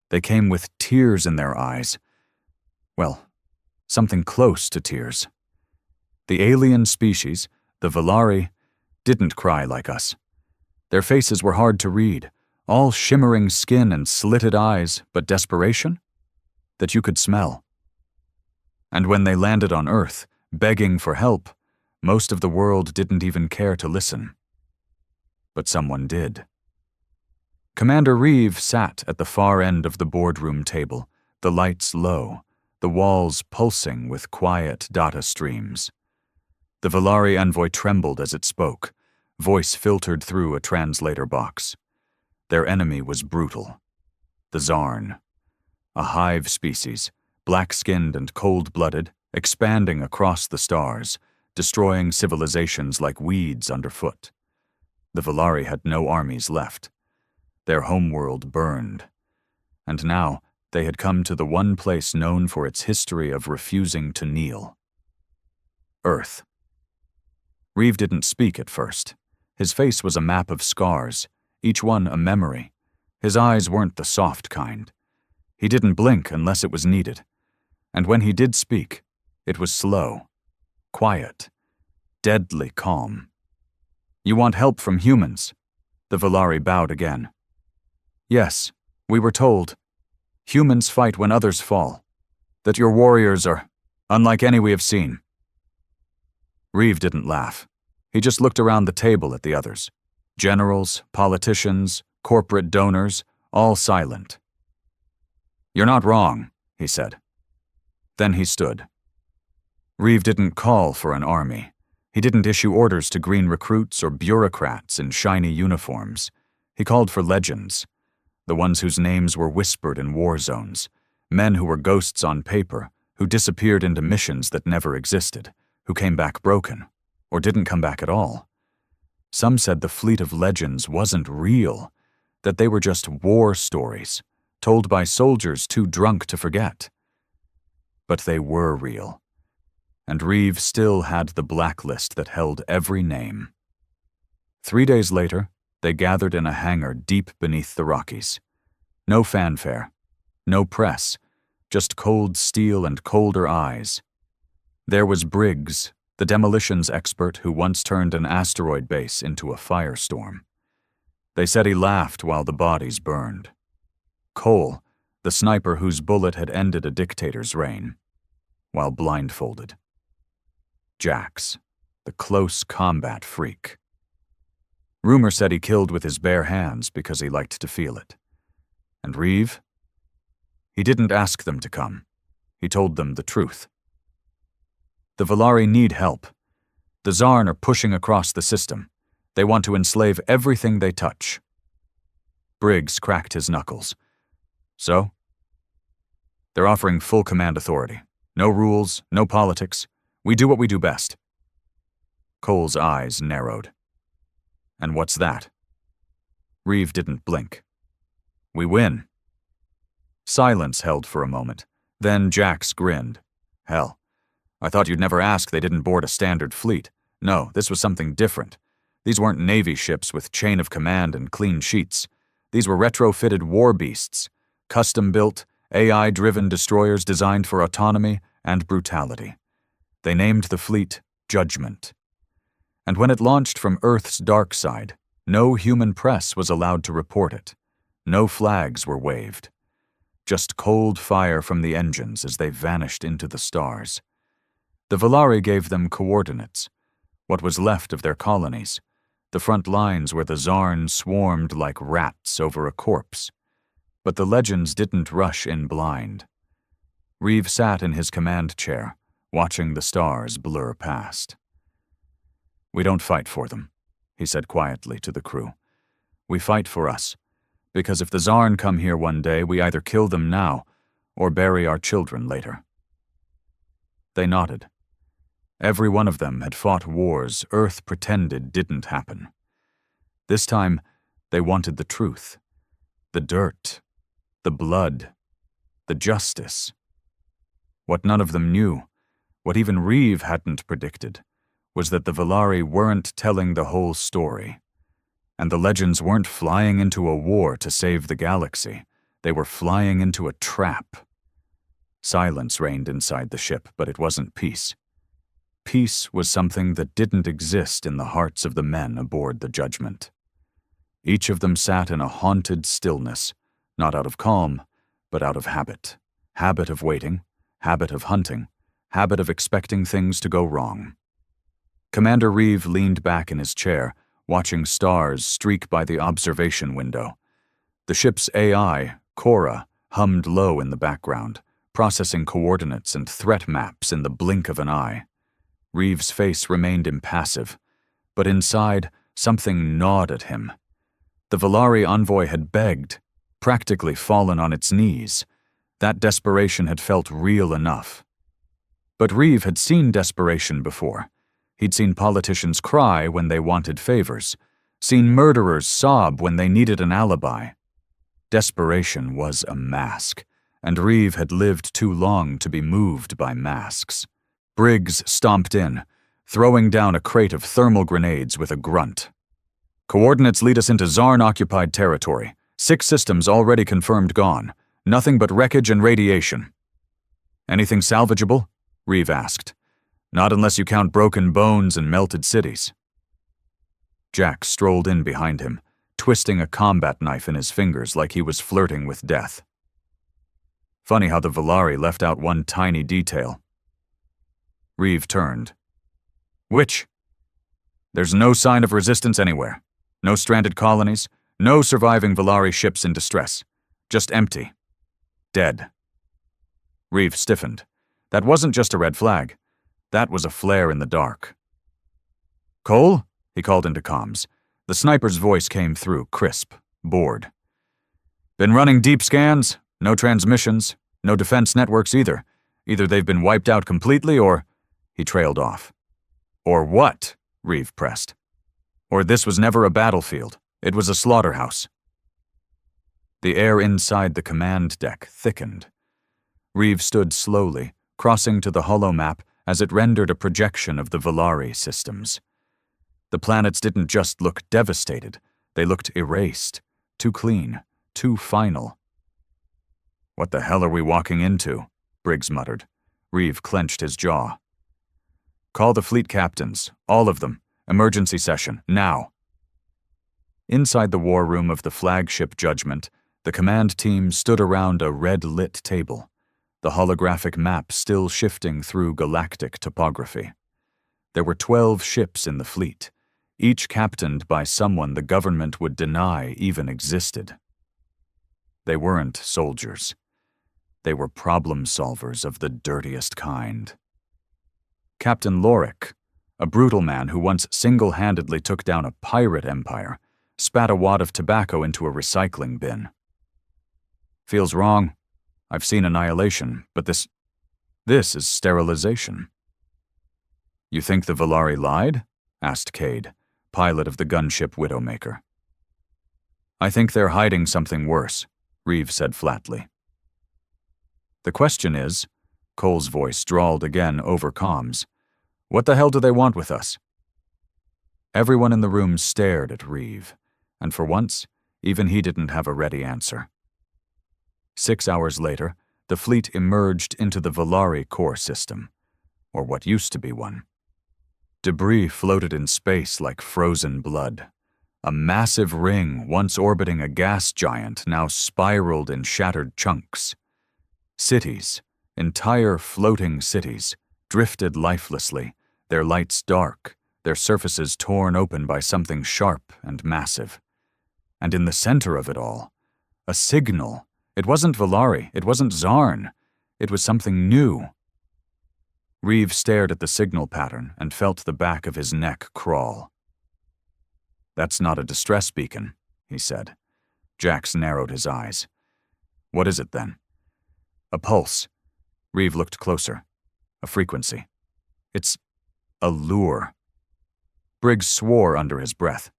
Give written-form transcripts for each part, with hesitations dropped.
They came with tears in their eyes. Well, something close to tears. The alien species, the Valari, didn't cry like us. Their faces were hard to read, all shimmering skin and slitted eyes, but desperation? That you could smell. And when they landed on Earth, begging for help, most of the world didn't even care to listen. But someone did. Commander Reeve sat at the far end of the boardroom table, the lights low, the walls pulsing with quiet data streams. The Valari envoy trembled as it spoke, voice filtered through a translator box. Their enemy was brutal. The Zarn. A hive species, black-skinned and cold-blooded, expanding across the stars, destroying civilizations like weeds underfoot. The Valari had no armies left. Their homeworld burned. And now they had come to the one place known for its history of refusing to kneel. Earth. Reeve didn't speak at first. His face was a map of scars, each one a memory. His eyes weren't the soft kind. He didn't blink unless it was needed. And when he did speak, it was slow, quiet, deadly calm. You want help from humans? The Valari bowed again. Yes, we were told. Humans fight when others fall. That your warriors are unlike any we have seen. Reeve didn't laugh. He just looked around the table at the others. Generals, politicians, corporate donors, all silent. You're not wrong, he said. Then he stood. Reeve didn't call for an army. He didn't issue orders to green recruits or bureaucrats in shiny uniforms. He called for legends, the ones whose names were whispered in war zones, men who were ghosts on paper, who disappeared into missions that never existed, who came back broken, or didn't come back at all. Some said the fleet of legends wasn't real, that they were just war stories, told by soldiers too drunk to forget. But they were real, and Reeve still had the blacklist that held every name. 3 days later, they gathered in a hangar deep beneath the Rockies. No fanfare, no press, just cold steel and colder eyes. There was Briggs, the demolitions expert who once turned an asteroid base into a firestorm. They said he laughed while the bodies burned. Cole, the sniper whose bullet had ended a dictator's reign, while blindfolded. Jax, the close combat freak. Rumor said he killed with his bare hands because he liked to feel it. And Reeve? He didn't ask them to come. He told them the truth. The Valari need help. The Zarn are pushing across the system. They want to enslave everything they touch. Briggs cracked his knuckles. So? They're offering full command authority. No rules, no politics. We do what we do best. Cole's eyes narrowed. And what's that? Reeve didn't blink. We win. Silence held for a moment. Then Jax grinned. Hell, I thought you'd never ask they didn't board a standard fleet. No, this was something different. These weren't Navy ships with chain of command and clean sheets. These were retrofitted war beasts, custom-built, AI-driven destroyers designed for autonomy and brutality. They named the fleet Judgment. And when it launched from Earth's dark side, no human press was allowed to report it. No flags were waved. Just cold fire from the engines as they vanished into the stars. The Valari gave them coordinates, what was left of their colonies, the front lines where the Zarn swarmed like rats over a corpse. But the legends didn't rush in blind. Reeve sat in his command chair, watching the stars blur past. We don't fight for them, he said quietly to the crew. We fight for us, because if the Zarn come here one day, we either kill them now or bury our children later. They nodded. Every one of them had fought wars Earth pretended didn't happen. This time, they wanted the truth, the dirt, the blood, the justice. What none of them knew, what even Reeve hadn't predicted, was that the Valari weren't telling the whole story, and the legends weren't flying into a war to save the galaxy. They were flying into a trap. Silence reigned inside the ship, but it wasn't peace. Peace was something that didn't exist in the hearts of the men aboard the Judgment. Each of them sat in a haunted stillness, not out of calm, but out of habit. Habit of waiting, habit of hunting, habit of expecting things to go wrong. Commander Reeve leaned back in his chair, watching stars streak by the observation window. The ship's AI, Cora, hummed low in the background, processing coordinates and threat maps in the blink of an eye. Reeve's face remained impassive, but inside, something gnawed at him. The Valari envoy had begged, practically fallen on its knees. That desperation had felt real enough. But Reeve had seen desperation before. He'd seen politicians cry when they wanted favors, seen murderers sob when they needed an alibi. Desperation was a mask, and Reeve had lived too long to be moved by masks. Briggs stomped in, throwing down a crate of thermal grenades with a grunt. Coordinates lead us into Zarn-occupied territory. 6 systems already confirmed gone. Nothing but wreckage and radiation. Anything salvageable? Reeve asked. Not unless you count broken bones and melted cities. Jack strolled in behind him, twisting a combat knife in his fingers like he was flirting with death. Funny how the Valari left out one tiny detail. Reeve turned. Which? There's no sign of resistance anywhere. No stranded colonies, no surviving Valari ships in distress. Just empty. Dead. Reeve stiffened. That wasn't just a red flag. That was a flare in the dark. Cole? He called into comms. The sniper's voice came through, crisp, bored. Been running deep scans, no transmissions, no defense networks either. Either they've been wiped out completely or... He trailed off. Or what? Reeve pressed. Or this was never a battlefield. It was a slaughterhouse. The air inside the command deck thickened. Reeve stood slowly, crossing to the holomap as it rendered a projection of the Valari systems. The planets didn't just look devastated, they looked erased, too clean, too final. What the hell are we walking into? Briggs muttered. Reeve clenched his jaw. Call the fleet captains, all of them. Emergency session, now. Inside the war room of the flagship Judgment, the command team stood around a red-lit table, the holographic map still shifting through galactic topography. There were 12 ships in the fleet, each captained by someone the government would deny even existed. They weren't soldiers. They were problem solvers of the dirtiest kind. Captain Lorik, a brutal man who once single-handedly took down a pirate empire, spat a wad of tobacco into a recycling bin. Feels wrong. I've seen annihilation, but this is sterilization. You think the Valari lied? Asked Cade, pilot of the gunship Widowmaker. I think they're hiding something worse, Reeve said flatly. The question is, Cole's voice drawled again over comms, what the hell do they want with us? Everyone in the room stared at Reeve, and for once, even he didn't have a ready answer. 6 hours later, the fleet emerged into the Valari core system, or what used to be one. Debris floated in space like frozen blood. A massive ring once orbiting a gas giant now spiraled in shattered chunks. Cities, entire floating cities, drifted lifelessly, their lights dark, their surfaces torn open by something sharp and massive. And in the center of it all, a signal. It wasn't Valari, it wasn't Zarn. It was something new. Reeve stared at the signal pattern and felt the back of his neck crawl. That's not a distress beacon, he said. Jax narrowed his eyes. What is it then? A pulse. Reeve looked closer. A frequency. It's a lure. Briggs swore under his breath.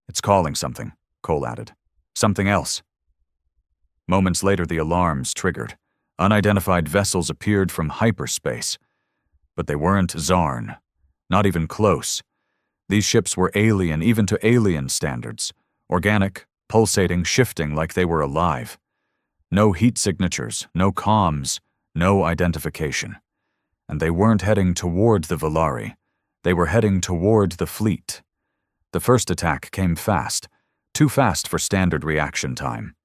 It's calling something, Cole added. Something else. Moments later, the alarms triggered. Unidentified vessels appeared from hyperspace. But they weren't Zarn. Not even close. These ships were alien even to alien standards. Organic, pulsating, shifting like they were alive. No heat signatures, no comms, no identification. And they weren't heading toward the Valari. They were heading toward the fleet. The first attack came fast, too fast for standard reaction time.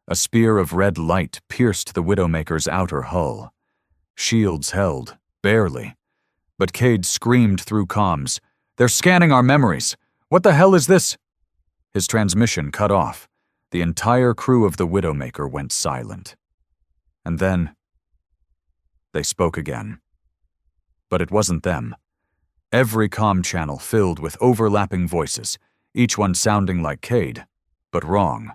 A spear of red light pierced the Widowmaker's outer hull. Shields held, barely. But Cade screamed through comms, "They're scanning our memories! What the hell is this?" His transmission cut off. The entire crew of the Widowmaker went silent. And then they spoke again. But it wasn't them. Every comm channel filled with overlapping voices, each one sounding like Cade, but wrong.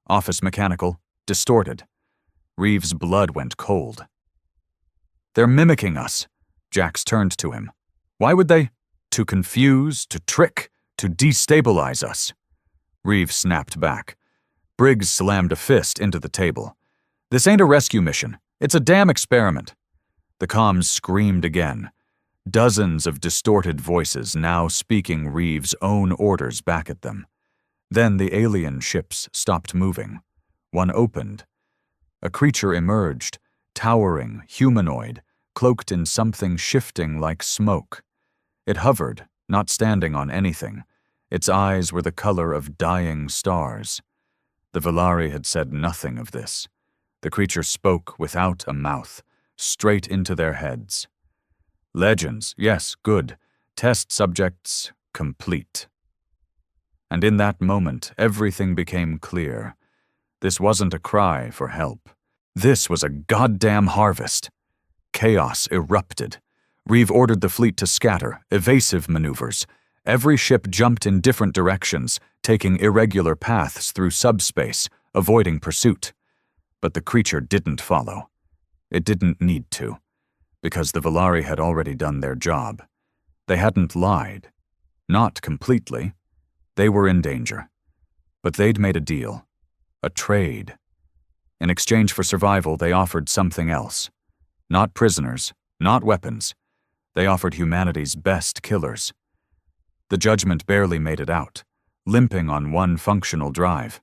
Office mechanical, distorted. Reeves' blood went cold. "They're mimicking us." Jax turned to him. "Why would they? To confuse, to trick, to destabilize us." Reeves snapped back. Briggs slammed a fist into the table. "This ain't a rescue mission. It's a damn experiment." The comms screamed again. Dozens of distorted voices now speaking Reeves' own orders back at them. Then the alien ships stopped moving. One opened. A creature emerged, towering, humanoid, cloaked in something shifting like smoke. It hovered, not standing on anything. Its eyes were the color of dying stars. The Valari had said nothing of this. The creature spoke without a mouth, straight into their heads. Legends, yes, good. Test subjects, complete. And in that moment, everything became clear. This wasn't a cry for help. This was a goddamn harvest. Chaos erupted. Reeve ordered the fleet to scatter, evasive maneuvers. Every ship jumped in different directions, taking irregular paths through subspace, avoiding pursuit. But the creature didn't follow. It didn't need to, because the Valari had already done their job. They hadn't lied. Not completely. They were in danger. But they'd made a deal. A trade. In exchange for survival, they offered something else. Not prisoners, not weapons. They offered humanity's best killers. The Judgment barely made it out, limping on one functional drive.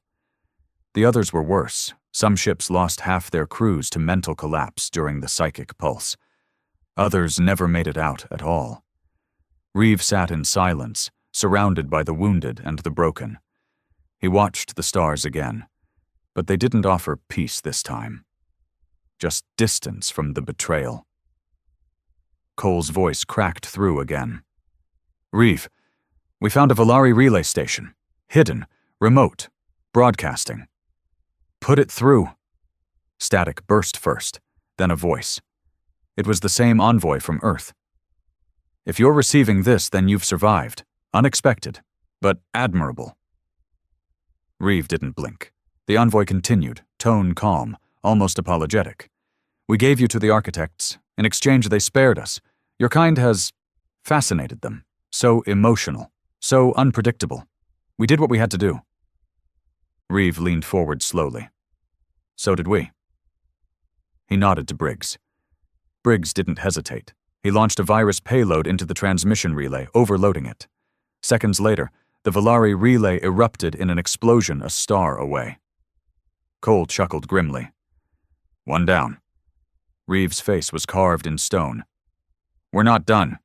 The others were worse. Some ships lost half their crews to mental collapse during the psychic pulse. Others never made it out at all. Reeve sat in silence, surrounded by the wounded and the broken. He watched the stars again, but they didn't offer peace this time. Just distance from the betrayal. Cole's voice cracked through again. "Reeve, we found a Valari relay station. Hidden, remote, broadcasting. Put it through." Static burst first, then a voice. It was the same envoy from Earth. "If you're receiving this, then you've survived. Unexpected, but admirable." Reeve didn't blink. The envoy continued, tone calm, almost apologetic. "We gave you to the architects. In exchange, they spared us. Your kind has fascinated them. So emotional, so unpredictable. We did what we had to do." Reeve leaned forward slowly. "So did we." He nodded to Briggs. Briggs didn't hesitate. He launched a virus payload into the transmission relay, overloading it. Seconds later, the Valari relay erupted in an explosion a star away. Cole chuckled grimly. "One down." Reeve's face was carved in stone. "We're not done."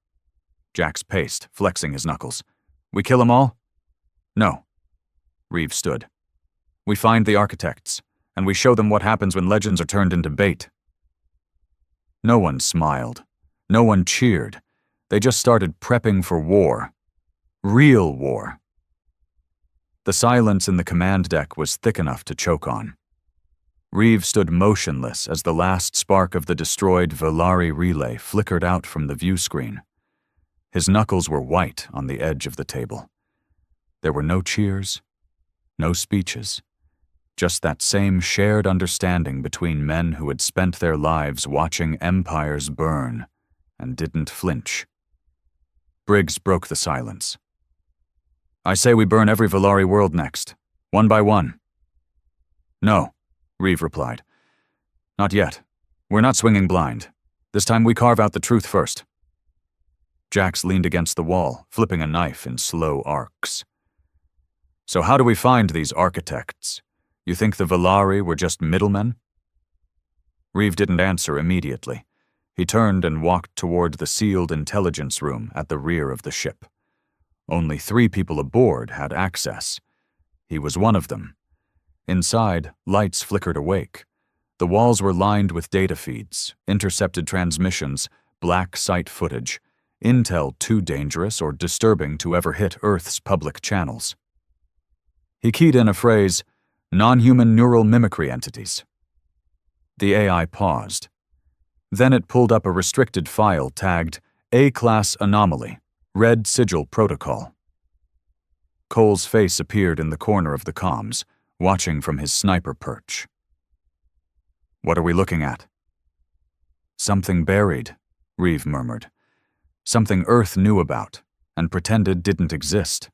Jax paced, flexing his knuckles. "We kill 'em all?" "No." Reeve stood. "We find the architects, and we show them what happens when legends are turned into bait." No one smiled. No one cheered. They just started prepping for war. Real war. The silence in the command deck was thick enough to choke on. Reeve stood motionless as the last spark of the destroyed Valari relay flickered out from the view screen. His knuckles were white on the edge of the table. There were no cheers, no speeches, just that same shared understanding between men who had spent their lives watching empires burn and didn't flinch. Briggs broke the silence. "I say we burn every Valari world next, one by one." "No," Reeve replied. "Not yet. We're not swinging blind. This time we carve out the truth first." Jax leaned against the wall, flipping a knife in slow arcs. "So how do we find these architects? You think the Valari were just middlemen?" Reeve didn't answer immediately. He turned and walked toward the sealed intelligence room at the rear of the ship. Only 3 people aboard had access. He was one of them. Inside, lights flickered awake. The walls were lined with data feeds, intercepted transmissions, black site footage, intel too dangerous or disturbing to ever hit Earth's public channels. He keyed in a phrase, "non-human neural mimicry entities." The AI paused. Then it pulled up a restricted file tagged A-Class Anomaly, Red Sigil Protocol. Cole's face appeared in the corner of the comms, watching from his sniper perch. "What are we looking at?" "Something buried," Reeve murmured. "Something Earth knew about, and pretended didn't exist."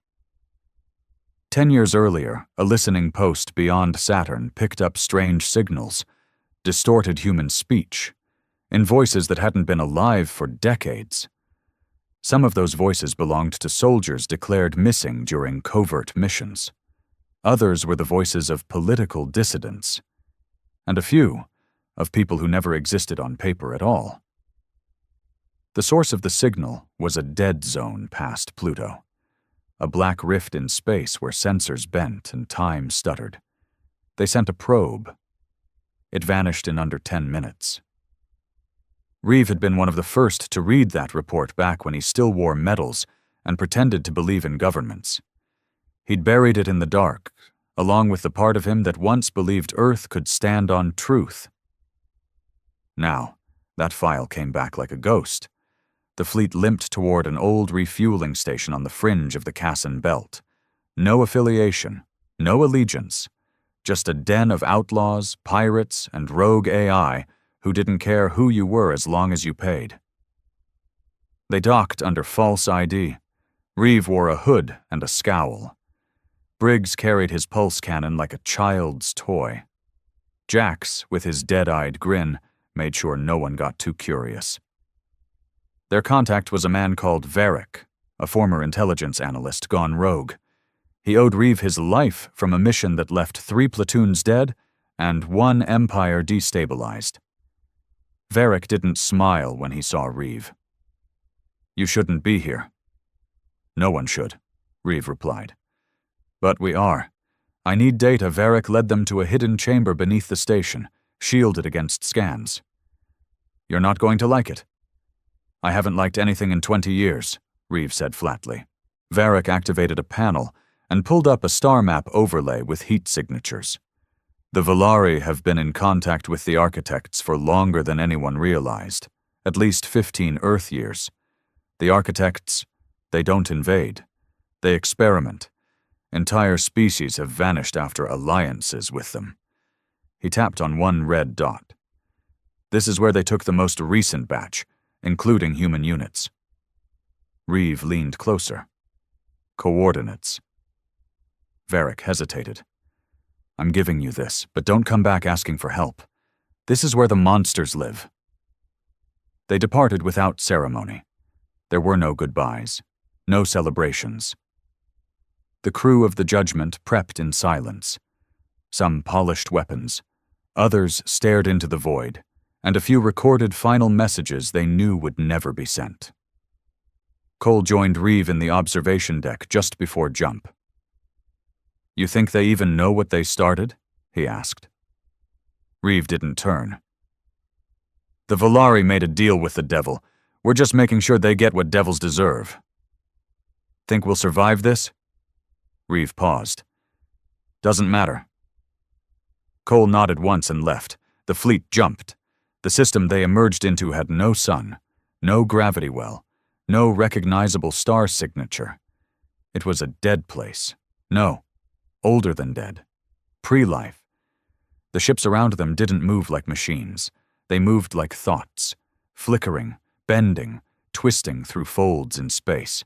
10 years earlier, a listening post beyond Saturn picked up strange signals, distorted human speech, in voices that hadn't been alive for decades. Some of those voices belonged to soldiers declared missing during covert missions. Others were the voices of political dissidents, and a few of people who never existed on paper at all. The source of the signal was a dead zone past Pluto, a black rift in space where sensors bent and time stuttered. They sent a probe. It vanished in under 10 minutes. Reeve had been one of the first to read that report back when he still wore medals and pretended to believe in governments. He'd buried it in the dark, along with the part of him that once believed Earth could stand on truth. Now, that file came back like a ghost. The fleet limped toward an old refueling station on the fringe of the Casson Belt. No affiliation, no allegiance, just a den of outlaws, pirates, and rogue AI who didn't care who you were as long as you paid. They docked under false ID. Reeve wore a hood and a scowl. Briggs carried his pulse cannon like a child's toy. Jax, with his dead-eyed grin, made sure no one got too curious. Their contact was a man called Varric, a former intelligence analyst gone rogue. He owed Reeve his life from a mission that left 3 platoons dead and 1 empire destabilized. Varric didn't smile when he saw Reeve. "You shouldn't be here." "No one should," Reeve replied. "But we are. I need data." Varric led them to a hidden chamber beneath the station, shielded against scans. "You're not going to like it." "I haven't liked anything in 20 years, Reeve said flatly. Varric activated a panel and pulled up a star map overlay with heat signatures. The Valari have been in contact with the architects for longer than anyone realized, at least 15 Earth years. The architects, they don't invade. They experiment. Entire species have vanished after alliances with them. He tapped on one red dot. This is where they took the most recent batch, including human units. Reeve leaned closer. Coordinates. Varric hesitated. "I'm giving you this, but don't come back asking for help. This is where the monsters live." They departed without ceremony. There were no goodbyes, no celebrations. The crew of the Judgment prepped in silence. Some polished weapons, others stared into the void, and a few recorded final messages they knew would never be sent. Cole joined Reeve in the observation deck just before jump. "You think they even know what they started?" he asked. Reeve didn't turn. "The Valari made a deal with the devil. We're just making sure they get what devils deserve." "Think we'll survive this?" Reeve paused. "Doesn't matter." Cole nodded once and left. The fleet jumped. The system they emerged into had no sun, no gravity well, no recognizable star signature. It was a dead place. No, older than dead. Pre-life. The ships around them didn't move like machines. They moved like thoughts, flickering, bending, twisting through folds in space.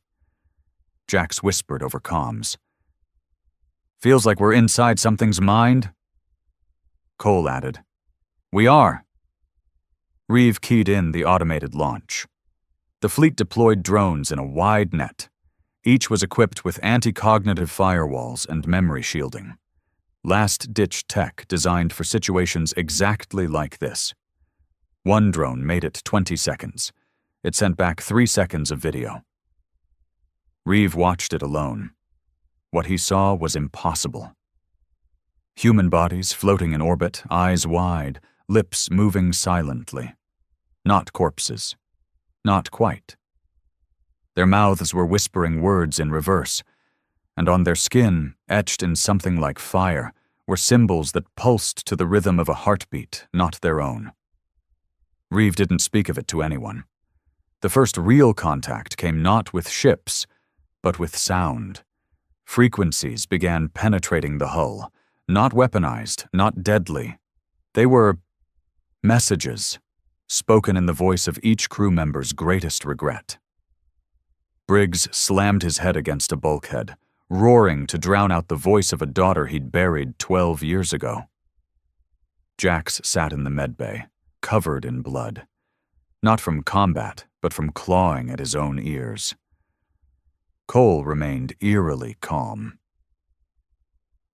Jax whispered over comms. "Feels like we're inside something's mind." Cole added, "We are." Reeve keyed in the automated launch. The fleet deployed drones in a wide net. Each was equipped with anti-cognitive firewalls and memory shielding. Last-ditch tech designed for situations exactly like this. One drone made it 20 seconds. It sent back 3 seconds of video. Reeve watched it alone. What he saw was impossible. Human bodies floating in orbit, eyes wide, lips moving silently. Not corpses. Not quite. Their mouths were whispering words in reverse, and on their skin, etched in something like fire, were symbols that pulsed to the rhythm of a heartbeat, not their own. Reeve didn't speak of it to anyone. The first real contact came not with ships, but with sound. Frequencies began penetrating the hull, not weaponized, not deadly. They were messages, spoken in the voice of each crew member's greatest regret. Briggs slammed his head against a bulkhead, roaring to drown out the voice of a daughter he'd buried 12 years ago. Jax sat in the medbay, covered in blood. Not from combat, but from clawing at his own ears. Cole remained eerily calm.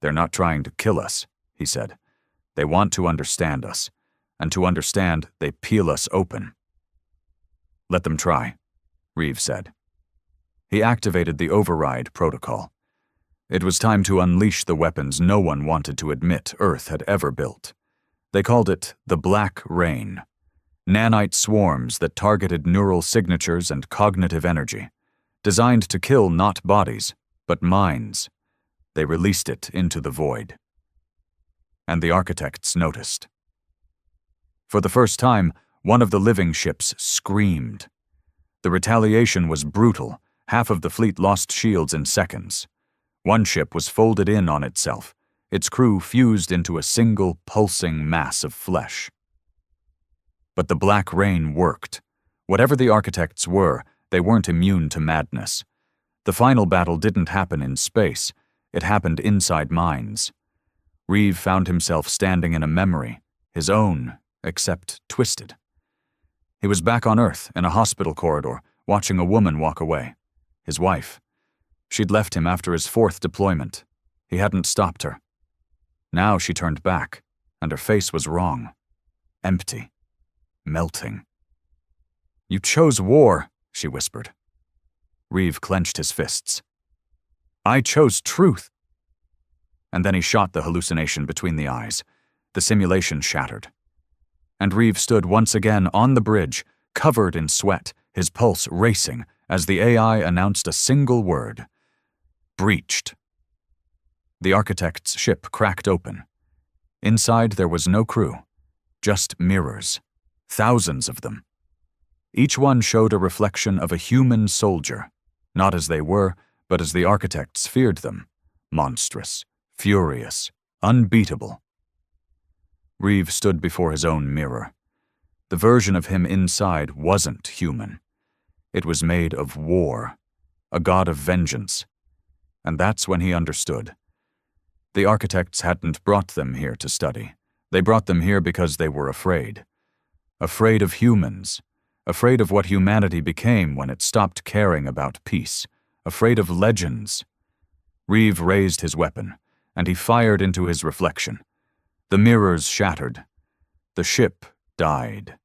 "They're not trying to kill us," he said. "They want to understand us, and to understand, they peel us open." "Let them try," Reeve said. He activated the override protocol. It was time to unleash the weapons no one wanted to admit Earth had ever built. They called it the Black Rain. Nanite swarms that targeted neural signatures and cognitive energy, designed to kill not bodies, but minds. They released it into the void. And the architects noticed. For the first time, one of the living ships screamed. The retaliation was brutal. Half of the fleet lost shields in seconds. One ship was folded in on itself, its crew fused into a single pulsing mass of flesh. But the Black Rain worked. Whatever the architects were, they weren't immune to madness. The final battle didn't happen in space. It happened inside minds. Reeve found himself standing in a memory, his own, except twisted. He was back on Earth in a hospital corridor, watching a woman walk away. His wife. She'd left him after his 4th deployment. He hadn't stopped her. Now she turned back, and her face was wrong. Empty. Melting. "You chose war," she whispered. Reeve clenched his fists. "I chose truth." And then he shot the hallucination between the eyes. The simulation shattered. And Reeve stood once again on the bridge, covered in sweat, his pulse racing, as the AI announced a single word. Breached. The architect's ship cracked open. Inside there was no crew, just mirrors, thousands of them. Each one showed a reflection of a human soldier, not as they were, but as the architects feared them, monstrous, furious, unbeatable. Reeve stood before his own mirror. The version of him inside wasn't human. It was made of war, a god of vengeance. And that's when he understood. The architects hadn't brought them here to study. They brought them here because they were afraid. Afraid of humans. Afraid of what humanity became when it stopped caring about peace. Afraid of legends. Reeve raised his weapon, and he fired into his reflection. The mirrors shattered. The ship died.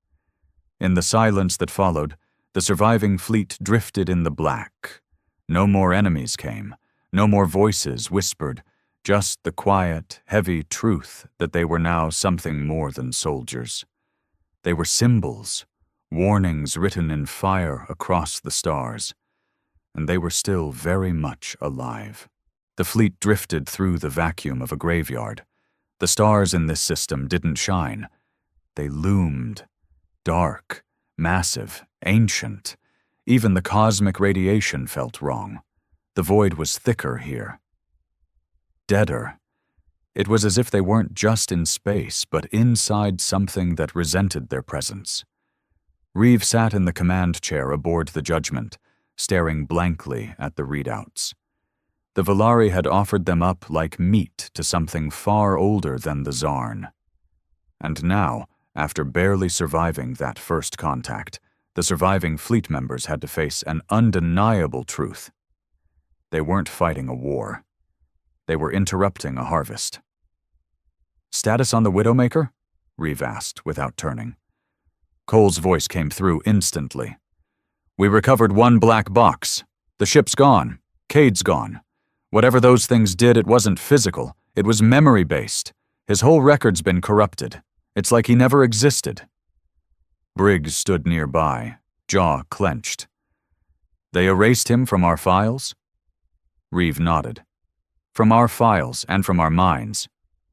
In the silence that followed, the surviving fleet drifted in the black. No more enemies came. No more voices whispered, just the quiet, heavy truth that they were now something more than soldiers. They were symbols, warnings written in fire across the stars. And they were still very much alive. The fleet drifted through the vacuum of a graveyard. The stars in this system didn't shine. They loomed, dark, massive, ancient. Even the cosmic radiation felt wrong. The void was thicker here. Deader. It was as if they weren't just in space, but inside something that resented their presence. Reeve sat in the command chair aboard the Judgment, staring blankly at the readouts. The Valari had offered them up like meat to something far older than the Zarn. And now, after barely surviving that first contact, the surviving fleet members had to face an undeniable truth. They weren't fighting a war. They were interrupting a harvest. "Status on the Widowmaker?" Reeve asked, without turning. Cole's voice came through instantly. We recovered one black box. The ship's gone. Cade's gone. Whatever those things did, it wasn't physical. It was memory-based. His whole record's been corrupted. It's like he never existed. Briggs stood nearby, jaw clenched. They erased him from our files? Reeve nodded. From our files and from our minds.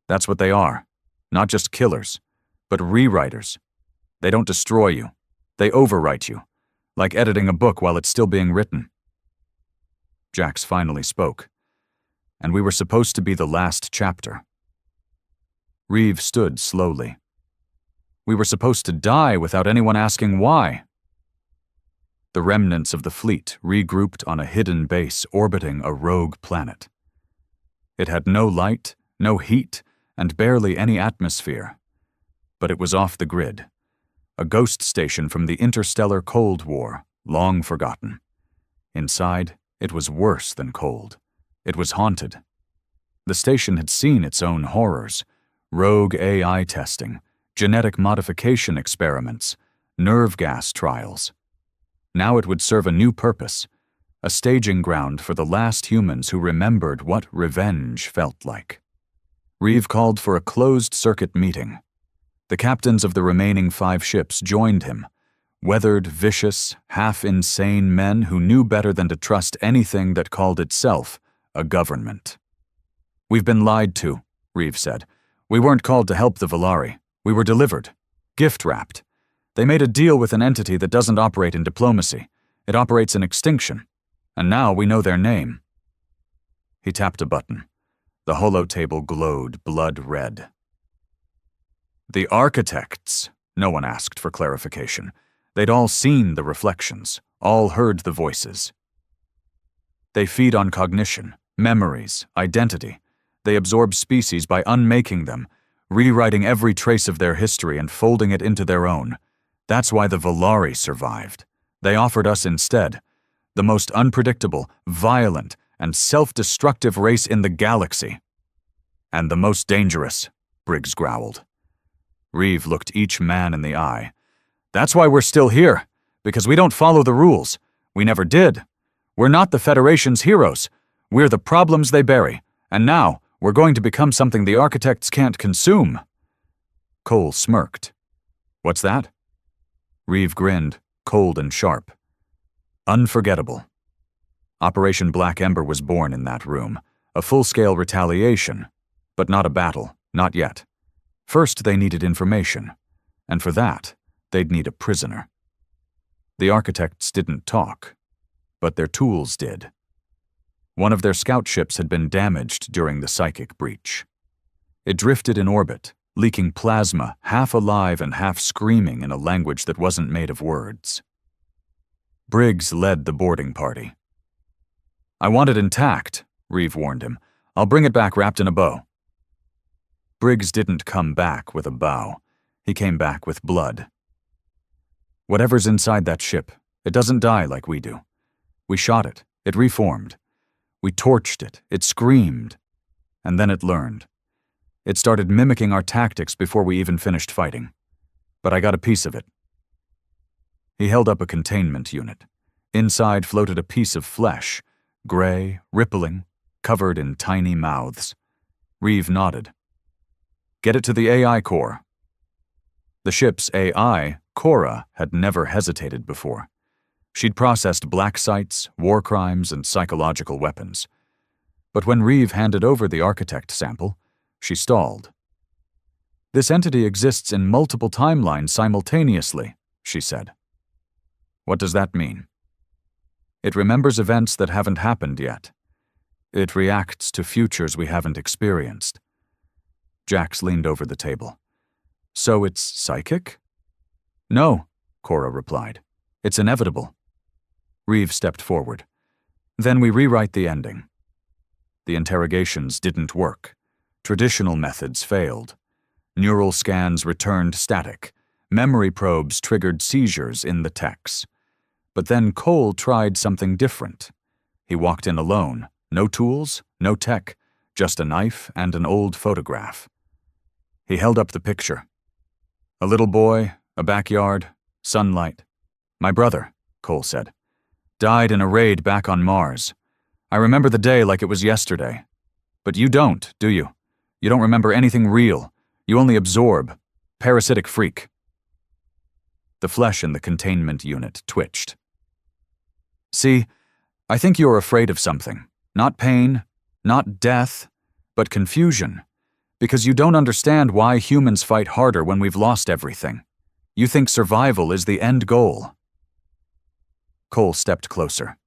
That's what they are. Not just killers, but rewriters. They don't destroy you. They overwrite you, like editing a book while it's still being written. Jax finally spoke, and we were supposed to be the last chapter. Reeve stood slowly. We were supposed to die without anyone asking why. The remnants of the fleet regrouped on a hidden base orbiting a rogue planet. It had no light, no heat, and barely any atmosphere. But it was off the grid. A ghost station from the interstellar Cold War, long forgotten. Inside, it was worse than cold. It was haunted. The station had seen its own horrors: rogue AI testing, genetic modification experiments, nerve gas trials. Now it would serve a new purpose, a staging ground for the last humans who remembered what revenge felt like. Reeve called for a closed-circuit meeting. The captains of the remaining 5 ships joined him, weathered, vicious, half-insane men who knew better than to trust anything that called itself a government. We've been lied to, Reeve said. We weren't called to help the Valari. We were delivered, gift-wrapped. They made a deal with an entity that doesn't operate in diplomacy. It operates in extinction. And now we know their name. He tapped a button. The holotable glowed blood red. The architects. No one asked for clarification. They'd all seen the reflections, all heard the voices. They feed on cognition, memories, identity. They absorb species by unmaking them, rewriting every trace of their history and folding it into their own. That's why the Valari survived. They offered us instead the most unpredictable, violent, and self-destructive race in the galaxy. And the most dangerous, Briggs growled. Reeve looked each man in the eye. That's why we're still here, because we don't follow the rules. We never did. We're not the Federation's heroes. We're the problems they bury, and now we're going to become something the architects can't consume. Cole smirked. What's that? Reeve grinned, cold and sharp. Unforgettable. Operation Black Ember was born in that room, a full-scale retaliation, but not a battle, not yet. First, they needed information, and for that, they'd need a prisoner. The architects didn't talk, but their tools did. One of their scout ships had been damaged during the psychic breach. It drifted in orbit, leaking plasma, half alive and half screaming in a language that wasn't made of words. Briggs led the boarding party. I want it intact, Reeve warned him. I'll bring it back wrapped in a bow. Briggs didn't come back with a bow. He came back with blood. Whatever's inside that ship, it doesn't die like we do. We shot it. It reformed. We torched it. It screamed. And then it learned. It started mimicking our tactics before we even finished fighting. But I got a piece of it. He held up a containment unit. Inside floated a piece of flesh, gray, rippling, covered in tiny mouths. Reeve nodded. Get it to the AI core. The ship's AI, Cora, had never hesitated before. She'd processed black sites, war crimes, and psychological weapons. But when Reeve handed over the architect sample, she stalled. This entity exists in multiple timelines simultaneously, she said. What does that mean? It remembers events that haven't happened yet. It reacts to futures we haven't experienced. Jax leaned over the table. So it's psychic? No, Cora replied. It's inevitable. Reeve stepped forward. Then we rewrite the ending. The interrogations didn't work. Traditional methods failed. Neural scans returned static. Memory probes triggered seizures in the techs. But then Cole tried something different. He walked in alone. No tools, no tech, just a knife and an old photograph. He held up the picture. A little boy, a backyard, Sunlight. My brother, Cole said, died in a raid back on Mars. I remember the day like it was yesterday. But you don't, do you? You don't remember anything real. You only absorb. Parasitic freak. The flesh in the containment unit twitched. See, I think you're afraid of something. Not pain, not death, but confusion. Because you don't understand why humans fight harder when we've lost everything. You think survival is the end goal. Cole stepped closer.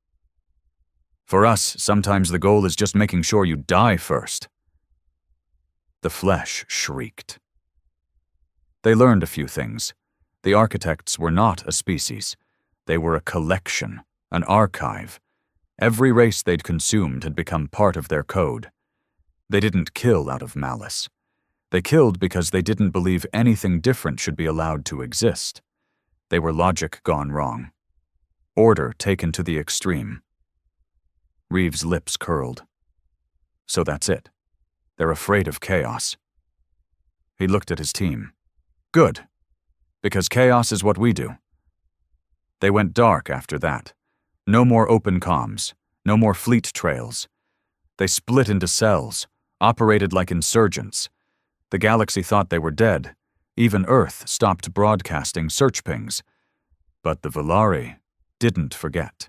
For us, sometimes the goal is just making sure you die first. The flesh shrieked. They learned a few things. The architects were not a species. They were a collection, an archive. Every race they'd consumed had become part of their code. They didn't kill out of malice. They killed because they didn't believe anything different should be allowed to exist. They were logic gone wrong. Order taken to the extreme. Reeves' lips curled. So that's it. They're afraid of chaos. He looked at his team. Good. Because chaos is what we do. They went dark after that. No more open comms. No more fleet trails. They split into cells, operated like insurgents. The galaxy thought they were dead. Even Earth stopped broadcasting search pings. But the Valari didn't forget.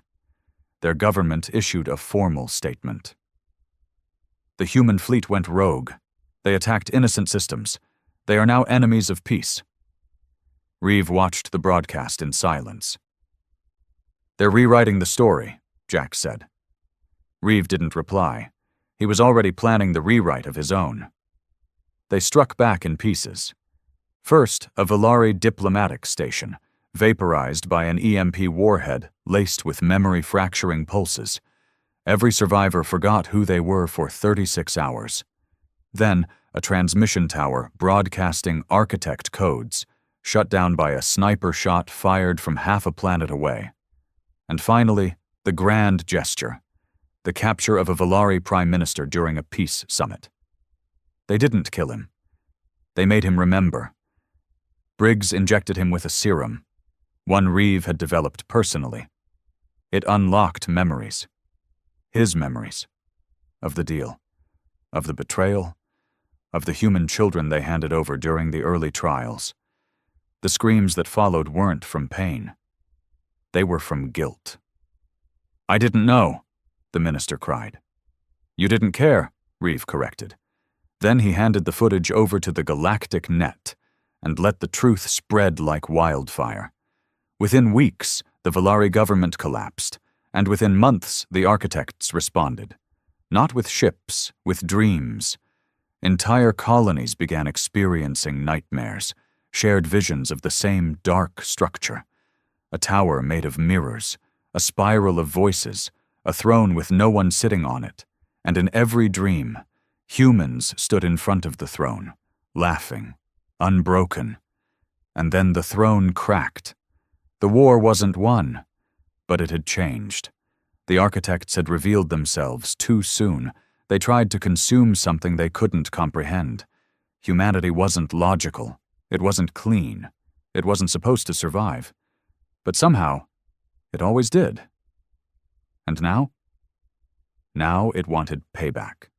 Their government issued a formal statement. The human fleet went rogue. They attacked innocent systems. They are now enemies of peace. Reeve watched the broadcast in silence. They're rewriting the story, Jack said. Reeve didn't reply. He was already planning the rewrite of his own. They struck back in pieces. First, a Valari diplomatic station, vaporized by an EMP warhead laced with memory-fracturing pulses. Every survivor forgot who they were for 36 hours. Then, a transmission tower broadcasting architect codes, shut down by a sniper shot fired from half a planet away. And finally, the grand gesture, the capture of a Valari prime minister during a peace summit. They didn't kill him. They made him remember. Briggs injected him with a serum, one Reeve had developed personally. It unlocked memories. His memories. Of the deal. Of the betrayal. Of the human children they handed over during the early trials. The screams that followed weren't from pain. They were from guilt. I didn't know, the minister cried. You didn't care, Reeve corrected. Then he handed the footage over to the galactic net and let the truth spread like wildfire. Within weeks, the Valari government collapsed, and within months the architects responded. Not with ships, with dreams. Entire colonies began experiencing nightmares, shared visions of the same dark structure. A tower made of mirrors, a spiral of voices, a throne with no one sitting on it, and in every dream, humans stood in front of the throne, laughing, unbroken. And then the throne cracked. The war wasn't won, but it had changed. The architects had revealed themselves too soon. They tried to consume something they couldn't comprehend. Humanity wasn't logical. It wasn't clean. It wasn't supposed to survive. But somehow, it always did. And now? Now it wanted payback.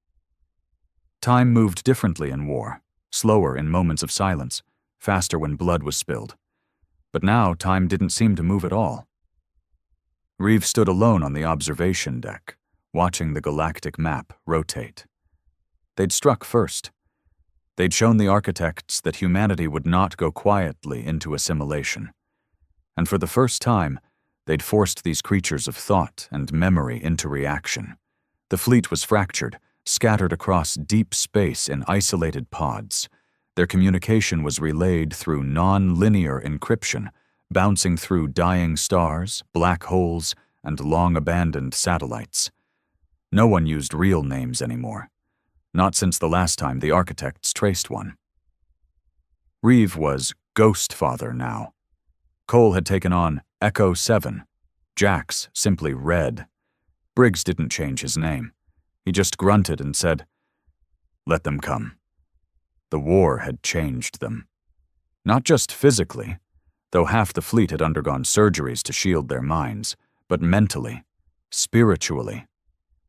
Time moved differently in war, slower in moments of silence, faster when blood was spilled. But now time didn't seem to move at all. Reeve stood alone on the observation deck, watching the galactic map rotate. They'd struck first. They'd shown the architects that humanity would not go quietly into assimilation. And for the first time, they'd forced these creatures of thought and memory into reaction. The fleet was fractured, scattered across deep space in isolated pods. Their communication was relayed through non-linear encryption, bouncing through dying stars, black holes, and long-abandoned satellites. No one used real names anymore. Not since the last time the architects traced one. Reeve was Ghost Father now. Cole had taken on Echo 7. Jax simply Red. Briggs didn't change his name. He just grunted and said, "Let them come." The war had changed them. Not just physically, though half the fleet had undergone surgeries to shield their minds, but mentally, spiritually,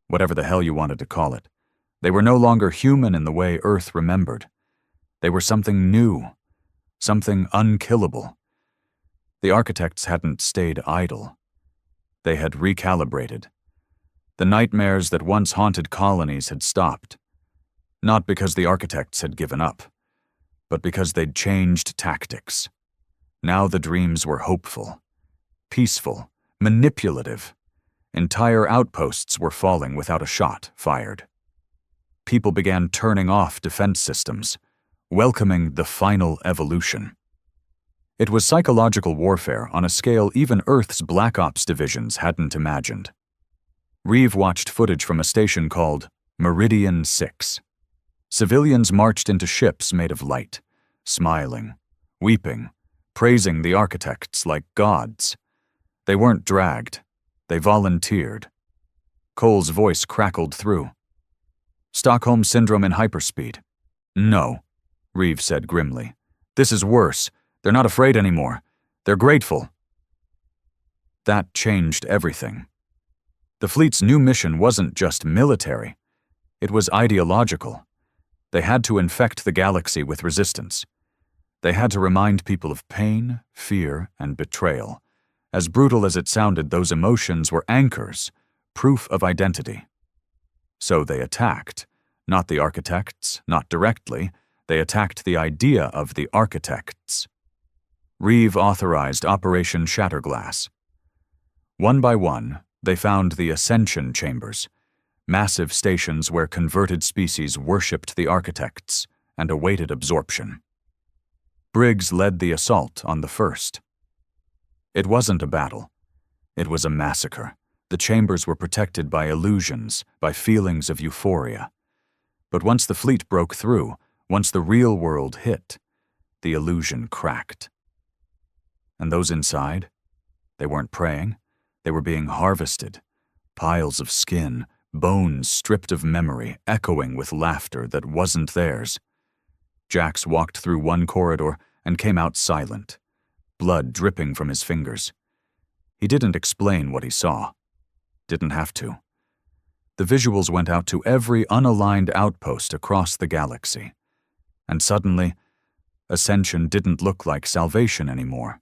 whatever the hell you wanted to call it. They were no longer human in the way Earth remembered. They were something new, something unkillable. The architects hadn't stayed idle. They had recalibrated. The nightmares that once haunted colonies had stopped. Not because the architects had given up, but because they'd changed tactics. Now the dreams were hopeful, peaceful, manipulative. Entire outposts were falling without a shot fired. People began turning off defense systems, welcoming the final evolution. It was psychological warfare on a scale even Earth's Black Ops divisions hadn't imagined. Reeve watched footage from a station called Meridian 6. Civilians marched into ships made of light, smiling, weeping, praising the architects like gods. They weren't dragged. They volunteered. Cole's voice crackled through. Stockholm Syndrome in hyperspeed. No, Reeve said grimly. This is worse. They're not afraid anymore. They're grateful. That changed everything. The fleet's new mission wasn't just military. It was ideological. They had to infect the galaxy with resistance. They had to remind people of pain, fear, and betrayal. As brutal as it sounded, those emotions were anchors, proof of identity. So they attacked. Not the architects, not directly. They attacked the idea of the architects. Reeve authorized Operation Shatterglass. One by one, they found the Ascension Chambers, massive stations where converted species worshipped the architects and awaited absorption. Briggs led the assault on the first. It wasn't a battle. It was a massacre. The chambers were protected by illusions, by feelings of euphoria. But once the fleet broke through, once the real world hit, the illusion cracked. And those inside? They weren't praying. They were being harvested. Piles of skin, bones stripped of memory, echoing with laughter that wasn't theirs. Jax walked through one corridor and came out silent, blood dripping from his fingers. He didn't explain what he saw. Didn't have to. The visuals went out to every unaligned outpost across the galaxy. And suddenly, Ascension didn't look like salvation anymore.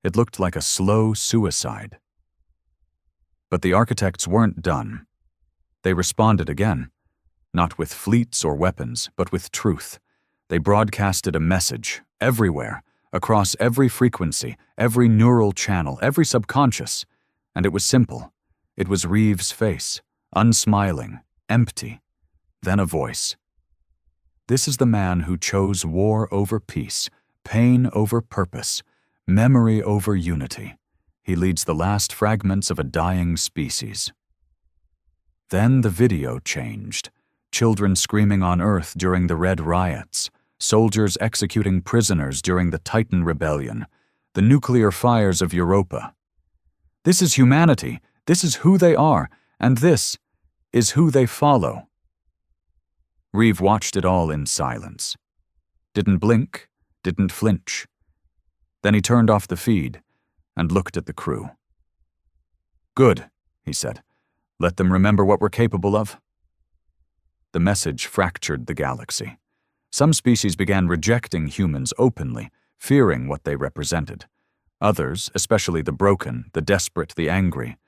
It looked like a slow suicide. But the architects weren't done. They responded again, not with fleets or weapons, but with truth. They broadcasted a message, everywhere, across every frequency, every neural channel, every subconscious, and it was simple. It was Reeve's face, unsmiling, empty, then a voice. This is the man who chose war over peace, pain over purpose, memory over unity. He leads the last fragments of a dying species. Then the video changed. Children screaming on Earth during the Red Riots, soldiers executing prisoners during the Titan Rebellion, the nuclear fires of Europa. This is humanity. This is who they are, and this is who they follow. Reeve watched it all in silence. Didn't blink, didn't flinch. Then he turned off the feed and looked at the crew. Good, he said. Let them remember what we're capable of. The message fractured the galaxy. Some species began rejecting humans openly, fearing what they represented. Others, especially the broken, the desperate, the angry,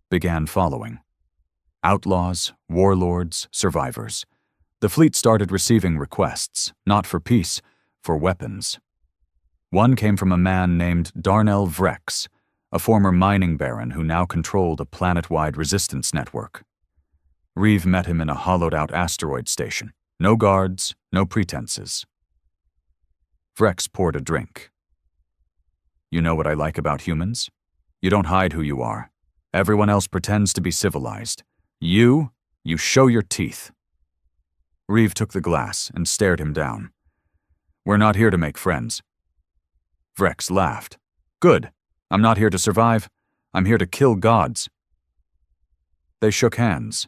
began following. Outlaws, warlords, survivors. The fleet started receiving requests, not for peace, for weapons. One came from a man named Darnell Vrex, a former mining baron who now controlled a planet-wide resistance network. Reeve met him in a hollowed-out asteroid station. No guards, no pretenses. Vrex poured a drink. You know what I like about humans? You don't hide who you are. Everyone else pretends to be civilized. You show your teeth. Reeve took the glass and stared him down. We're not here to make friends. Vrex laughed. Good. I'm not here to survive. I'm here to kill gods. They shook hands.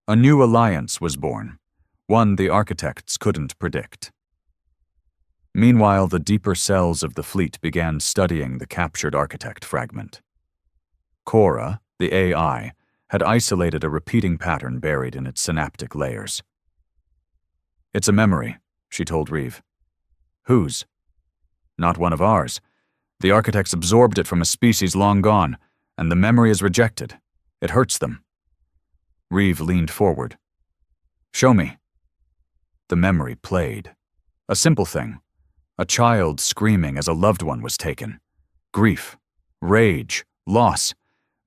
A new alliance was born, one the architects couldn't predict. Meanwhile, the deeper cells of the fleet began studying the captured architect fragment. Cora, the AI, had isolated a repeating pattern buried in its synaptic layers. "It's a memory," she told Reeve. "Whose?" "Not one of ours. The architects absorbed it from a species long gone, and the memory is rejected. It hurts them." Reeve leaned forward. "Show me." The memory played. A simple thing. A child screaming as a loved one was taken. Grief, rage, loss.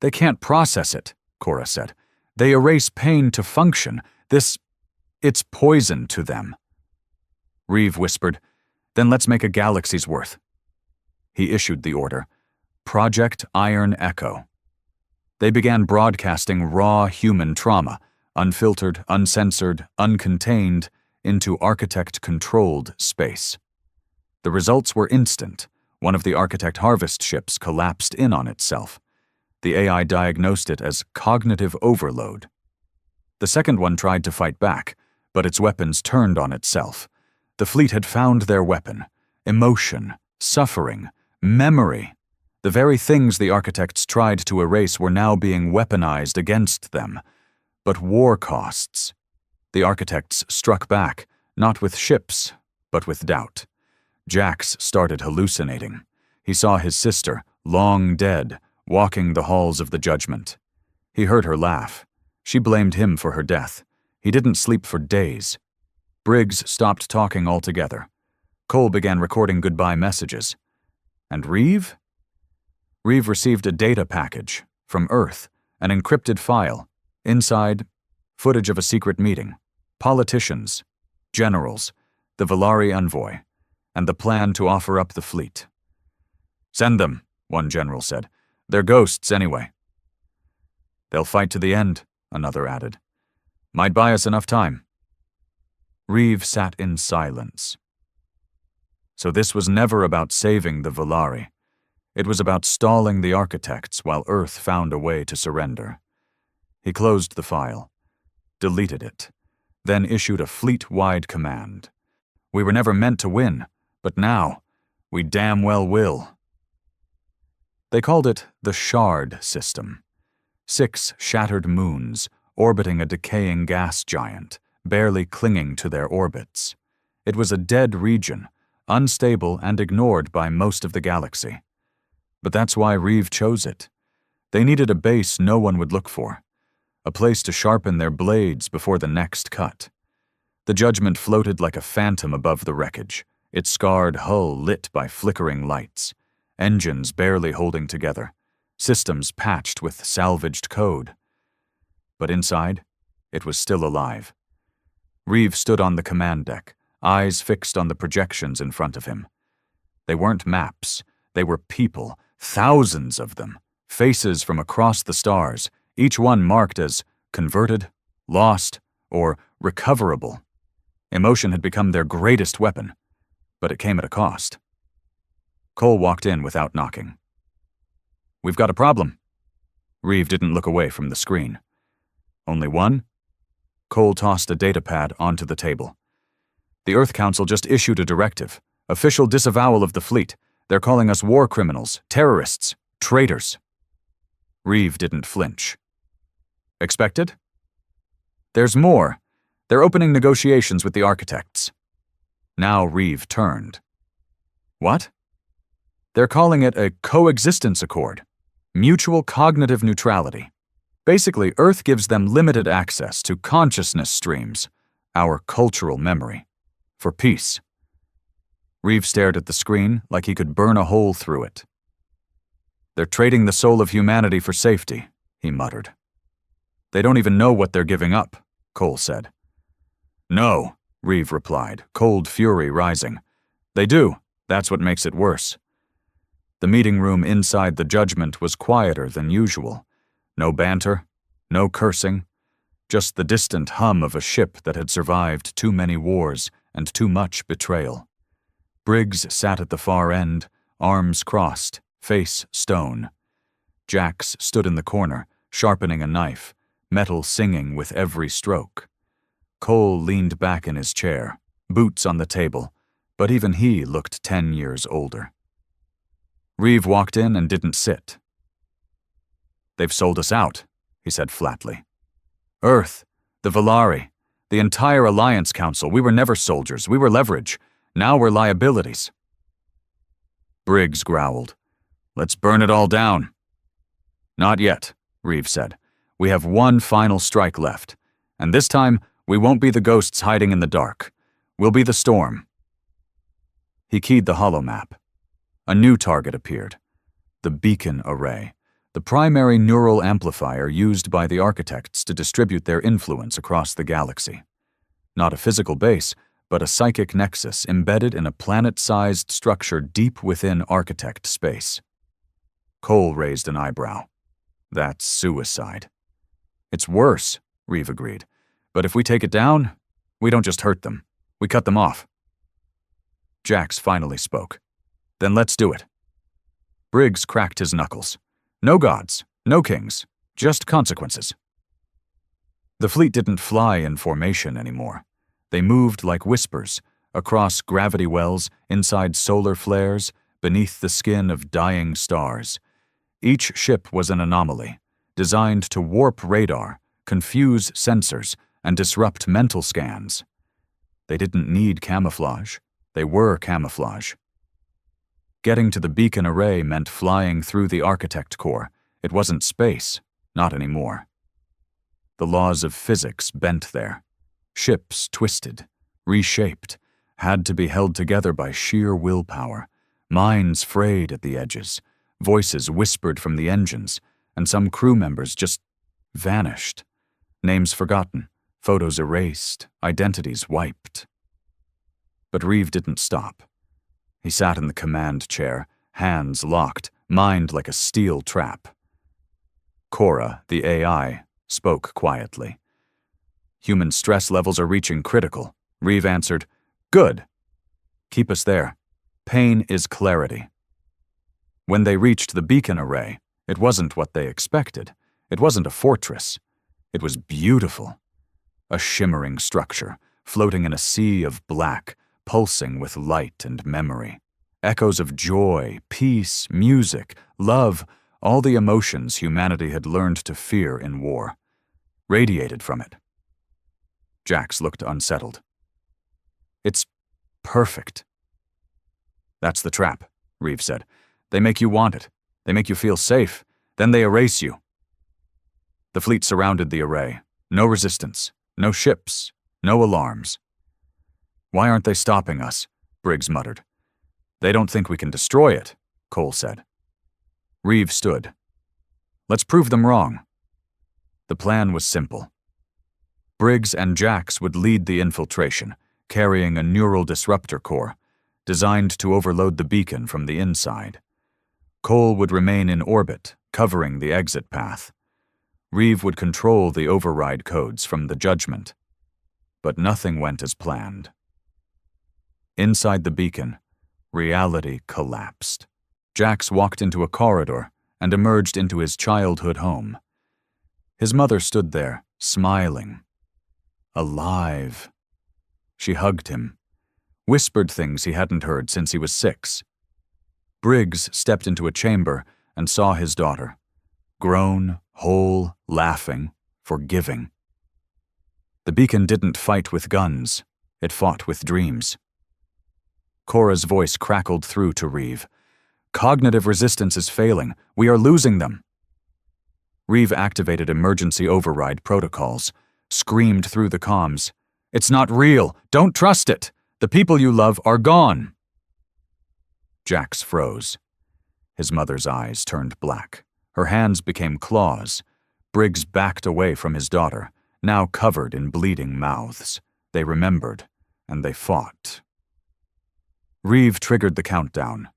"They can't process it," Cora said. "They erase pain to function. It's poison to them." Reeve whispered, "Then let's make a galaxy's worth." He issued the order, Project Iron Echo. They began broadcasting raw human trauma, unfiltered, uncensored, uncontained, into architect-controlled space. The results were instant. One of the architect harvest ships collapsed in on itself. The AI diagnosed it as cognitive overload. The second one tried to fight back, but its weapons turned on itself. The fleet had found their weapon: emotion, suffering, memory. The very things the architects tried to erase were now being weaponized against them. But war costs. The architects struck back, not with ships, but with doubt. Jax started hallucinating. He saw his sister, long dead, walking the halls of the judgment. He heard her laugh. She blamed him for her death. He didn't sleep for days. Briggs stopped talking altogether. Cole began recording goodbye messages. And Reeve? Reeve received a data package from Earth, an encrypted file. Inside, footage of a secret meeting, politicians, generals, the Valari envoy, and the plan to offer up the fleet. "Send them," one general said. "They're ghosts anyway." "They'll fight to the end," another added. "Might buy us enough time." Reeve sat in silence. So this was never about saving the Valari. It was about stalling the architects while Earth found a way to surrender. He closed the file, deleted it, then issued a fleet-wide command. "We were never meant to win, but now, we damn well will." They called it the Shard System. 6 shattered moons, orbiting a decaying gas giant, barely clinging to their orbits. It was a dead region, unstable and ignored by most of the galaxy. But that's why Reeve chose it. They needed a base no one would look for, a place to sharpen their blades before the next cut. The judgment floated like a phantom above the wreckage, its scarred hull lit by flickering lights, engines barely holding together, systems patched with salvaged code. But inside, it was still alive. Reeve stood on the command deck, eyes fixed on the projections in front of him. They weren't maps, they were people, thousands of them, faces from across the stars, each one marked as converted, lost, or recoverable. Emotion had become their greatest weapon, but it came at a cost. Cole walked in without knocking. "We've got a problem." Reeve didn't look away from the screen. "Only one?" Cole tossed a datapad onto the table. "The Earth Council just issued a directive. Official disavowal of the fleet. They're calling us war criminals, terrorists, traitors." Reeve didn't flinch. "Expected?" "There's more. They're opening negotiations with the architects." Now Reeve turned. "What?" "They're calling it a coexistence accord. Mutual cognitive neutrality. Basically, Earth gives them limited access to consciousness streams, our cultural memory, for peace." Reeve stared at the screen like he could burn a hole through it. "They're trading the soul of humanity for safety," he muttered. "They don't even know what they're giving up," Cole said. "No," Reeve replied, cold fury rising. "They do. That's what makes it worse." The meeting room inside the judgment was quieter than usual. No banter, no cursing, just the distant hum of a ship that had survived too many wars and too much betrayal. Briggs sat at the far end, arms crossed, face stone. Jax stood in the corner, sharpening a knife, metal singing with every stroke. Cole leaned back in his chair, boots on the table, but even he looked 10 years older. Reeve walked in and didn't sit. "They've sold us out," he said flatly. "Earth, the Valari, the entire Alliance Council, we were never soldiers, we were leverage. Now we're liabilities." Briggs growled. "Let's burn it all down." "Not yet," Reeve said. "We have one final strike left, and this time we won't be the ghosts hiding in the dark. We'll be the storm." He keyed the holomap. A new target appeared. The beacon array, the primary neural amplifier used by the architects to distribute their influence across the galaxy. Not a physical base, but a psychic nexus embedded in a planet-sized structure deep within architect space. Cole raised an eyebrow. "That's suicide." "It's worse," Reeve agreed. "But if we take it down, we don't just hurt them. We cut them off." Jax finally spoke. "Then let's do it." Briggs cracked his knuckles. "No gods, no kings, just consequences." The fleet didn't fly in formation anymore. They moved like whispers, across gravity wells, inside solar flares, beneath the skin of dying stars. Each ship was an anomaly, designed to warp radar, confuse sensors, and disrupt mental scans. They didn't need camouflage. They were camouflage. Getting to the beacon array meant flying through the architect core. It wasn't space, not anymore. The laws of physics bent there. Ships twisted, reshaped, had to be held together by sheer willpower. Minds frayed at the edges, voices whispered from the engines, and some crew members just vanished. Names forgotten, photos erased, identities wiped. But Reeve didn't stop. He sat in the command chair, hands locked, mind like a steel trap. Cora, the AI, spoke quietly. "Human stress levels are reaching critical," Reeve answered. "Good. Keep us there. Pain is clarity." When they reached the beacon array, it wasn't what they expected. It wasn't a fortress. It was beautiful. A shimmering structure, floating in a sea of black, pulsing with light and memory. Echoes of joy, peace, music, love, all the emotions humanity had learned to fear in war, radiated from it. Jax looked unsettled. "It's perfect." "That's the trap," Reeve said. "They make you want it. They make you feel safe. Then they erase you." The fleet surrounded the array. No resistance, no ships, no alarms. "Why aren't they stopping us?" Briggs muttered. "They don't think we can destroy it," Cole said. Reeve stood. "Let's prove them wrong." The plan was simple. Briggs and Jax would lead the infiltration, carrying a neural disruptor core, designed to overload the beacon from the inside. Cole would remain in orbit, covering the exit path. Reeve would control the override codes from the Judgment. But nothing went as planned. Inside the beacon, reality collapsed. Jax walked into a corridor and emerged into his childhood home. His mother stood there, smiling. Alive. She hugged him, whispered things he hadn't heard since he was 6. Briggs stepped into a chamber and saw his daughter, grown, whole, laughing, forgiving. The beacon didn't fight with guns. It fought with dreams. Cora's voice crackled through to Reeve. "Cognitive resistance is failing. We are losing them." Reeve activated emergency override protocols, screamed through the comms. "It's not real. Don't trust it. The people you love are gone." Jax froze. His mother's eyes turned black. Her hands became claws. Briggs backed away from his daughter, now covered in bleeding mouths. They remembered, and they fought. Reeve triggered the countdown.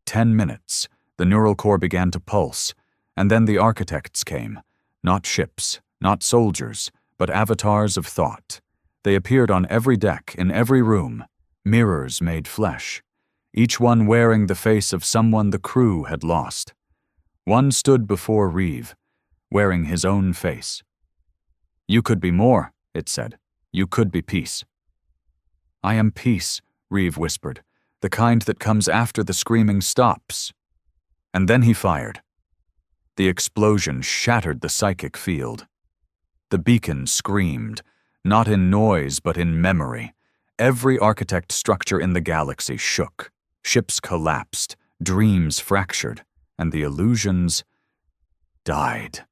10 minutes. The neural core began to pulse, and then the architects came. Not ships, not soldiers, but avatars of thought. They appeared on every deck, in every room, mirrors made flesh, each one wearing the face of someone the crew had lost. One stood before Reeve, wearing his own face. "You could be more," it said. "You could be peace." "I am peace," Reeve whispered. the kind that comes after the screaming stops. And then he fired. The explosion shattered the psychic field. The beacon screamed, not in noise but in memory. Every architect structure in the galaxy shook. Ships collapsed, dreams fractured, and the illusions died.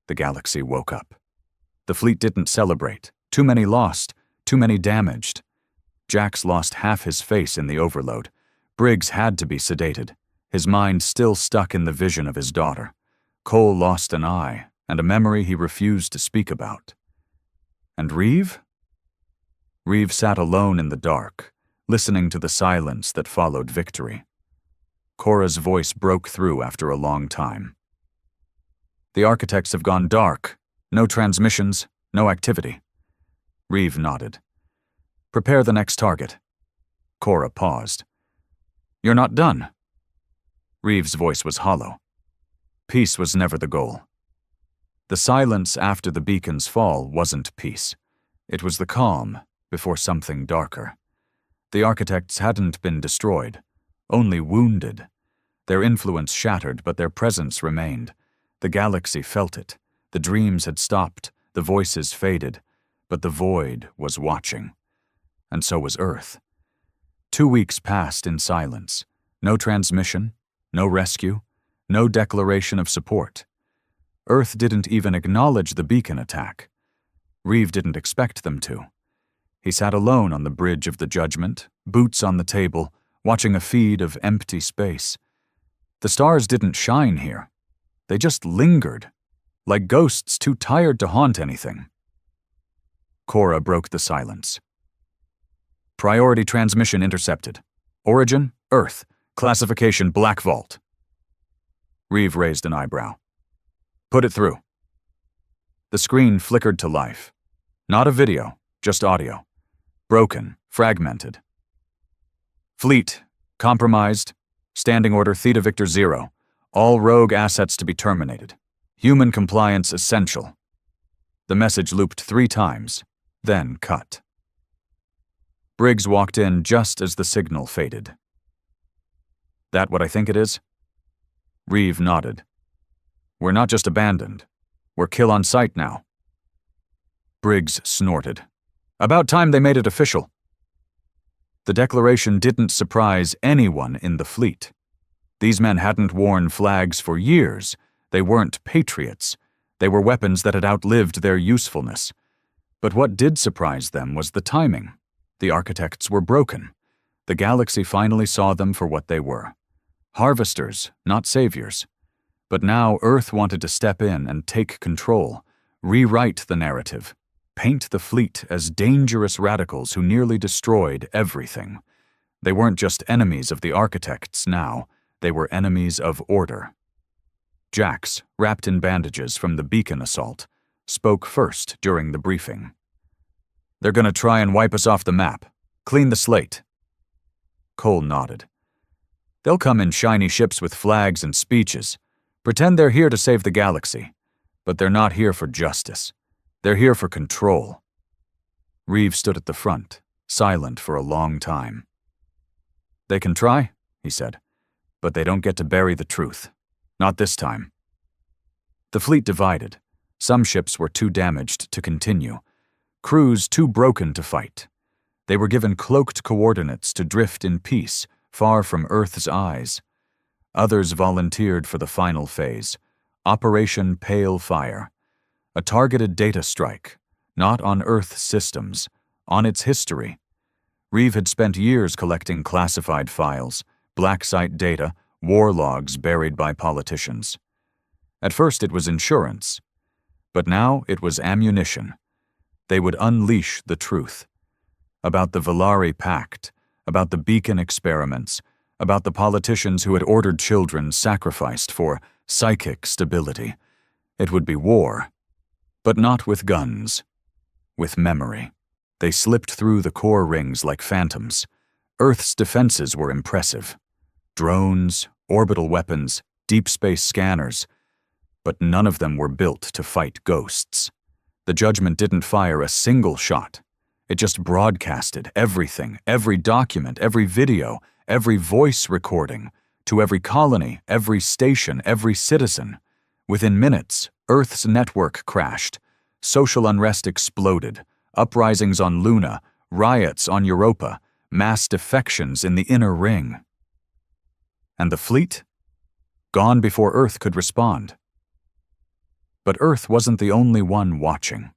The galaxy woke up. The fleet didn't celebrate. Too many lost, too many damaged. Jax lost half his face in the overload. Briggs had to be sedated, his mind still stuck in the vision of his daughter. Cole lost an eye, and a memory he refused to speak about. And Reeve? Reeve sat alone in the dark, listening to the silence that followed victory. Cora's voice broke through after a long time. The architects have gone dark. No transmissions, no activity. Reeve nodded. Prepare the next target. Cora paused. You're not done. Reeve's voice was hollow. Peace was never the goal. The silence after the beacon's fall wasn't peace. It was the calm before something darker. The architects hadn't been destroyed, only wounded. Their influence shattered, but their presence remained. The galaxy felt it. The dreams had stopped, the voices faded, but the void was watching. And so was Earth. 2 weeks passed in silence. No transmission, no rescue, no declaration of support. Earth didn't even acknowledge the beacon attack. Reeve didn't expect them to. He sat alone on the bridge of the judgment, boots on the table, watching a feed of empty space. The stars didn't shine here. They just lingered, like ghosts too tired to haunt anything. Cora broke the silence. Priority transmission intercepted. Origin, Earth. Classification, Black Vault. Reeve raised an eyebrow. Put it through. The screen flickered to life. Not a video, just audio. Broken, fragmented. Fleet, compromised. Standing order Theta Victor 0. All rogue assets to be terminated. Human compliance essential. The message looped 3 times, then cut. Briggs walked in just as the signal faded. That what I think it is? Reeve nodded. We're not just abandoned. We're kill on sight now. Briggs snorted. About time they made it official. The declaration didn't surprise anyone in the fleet. These men hadn't worn flags for years. They weren't patriots. They were weapons that had outlived their usefulness. But what did surprise them was the timing. The architects were broken. The galaxy finally saw them for what they were. Harvesters, not saviors. But now Earth wanted to step in and take control, rewrite the narrative, paint the fleet as dangerous radicals who nearly destroyed everything. They weren't just enemies of the architects now, they were enemies of order. Jax, wrapped in bandages from the beacon assault, spoke first during the briefing. They're gonna try and wipe us off the map, clean the slate. Cole nodded. They'll come in shiny ships with flags and speeches, pretend they're here to save the galaxy, but they're not here for justice. They're here for control. Reeve stood at the front, silent for a long time. They can try, he said, but they don't get to bury the truth. Not this time. The fleet divided. Some ships were too damaged to continue. Crews too broken to fight. They were given cloaked coordinates to drift in peace, far from Earth's eyes. Others volunteered for the final phase, Operation Pale Fire, a targeted data strike, not on Earth systems, on its history. Reeve had spent years collecting classified files, black site data, war logs buried by politicians. At first it was insurance, but now it was ammunition. They would unleash the truth. About the Valari Pact, about the beacon experiments, about the politicians who had ordered children sacrificed for psychic stability. It would be war, but not with guns, with memory. They slipped through the core rings like phantoms. Earth's defenses were impressive. Drones, orbital weapons, deep space scanners, but none of them were built to fight ghosts. The judgment didn't fire a single shot. It just broadcasted everything, every document, every video, every voice recording, to every colony, every station, every citizen. Within minutes, Earth's network crashed. Social unrest exploded. Uprisings on Luna, riots on Europa, mass defections in the inner ring. And the fleet? Gone before Earth could respond. But Earth wasn't the only one watching.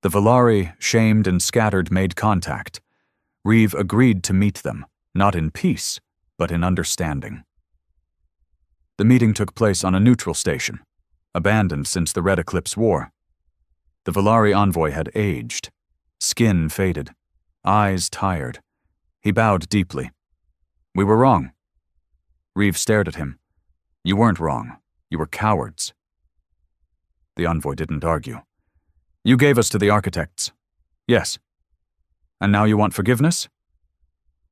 The Valari, shamed and scattered, made contact. Reeve agreed to meet them, not in peace, but in understanding. The meeting took place on a neutral station, abandoned since the Red Eclipse War. The Valari envoy had aged, skin faded, eyes tired. He bowed deeply. "We were wrong." Reeve stared at him. "You weren't wrong. You were cowards." The envoy didn't argue. "You gave us to the architects." "Yes." "And now you want forgiveness?"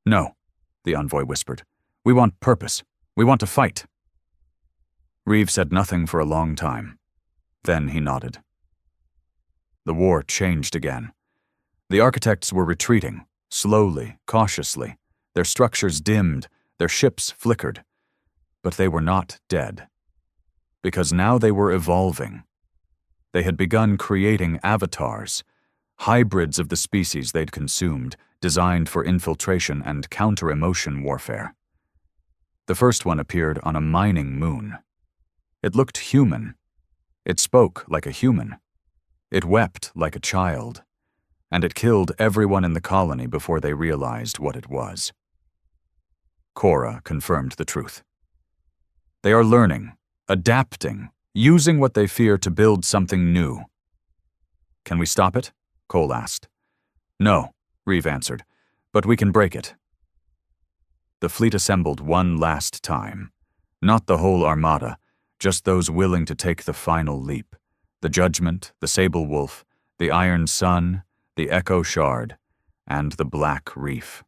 "No," the envoy whispered. "We want purpose. We want to fight." Reeve said nothing for a long time. Then he nodded. The war changed again. The architects were retreating, slowly, cautiously. Their structures dimmed, their ships flickered. But they were not dead. Because now they were evolving. They had begun creating avatars, hybrids of the species they'd consumed, designed for infiltration and counter-emotion warfare. The first one appeared on a mining moon. It looked human. It spoke like a human. It wept like a child. And it killed everyone in the colony before they realized what it was. Cora confirmed the truth. They are learning, adapting, using what they fear to build something new. "Can we stop it?" Cole asked. "No," Reeve answered, "but we can break it." The fleet assembled one last time. Not the whole armada, just those willing to take the final leap. The Judgment, the Sable Wolf, the Iron Sun, the Echo Shard, and the Black Reef.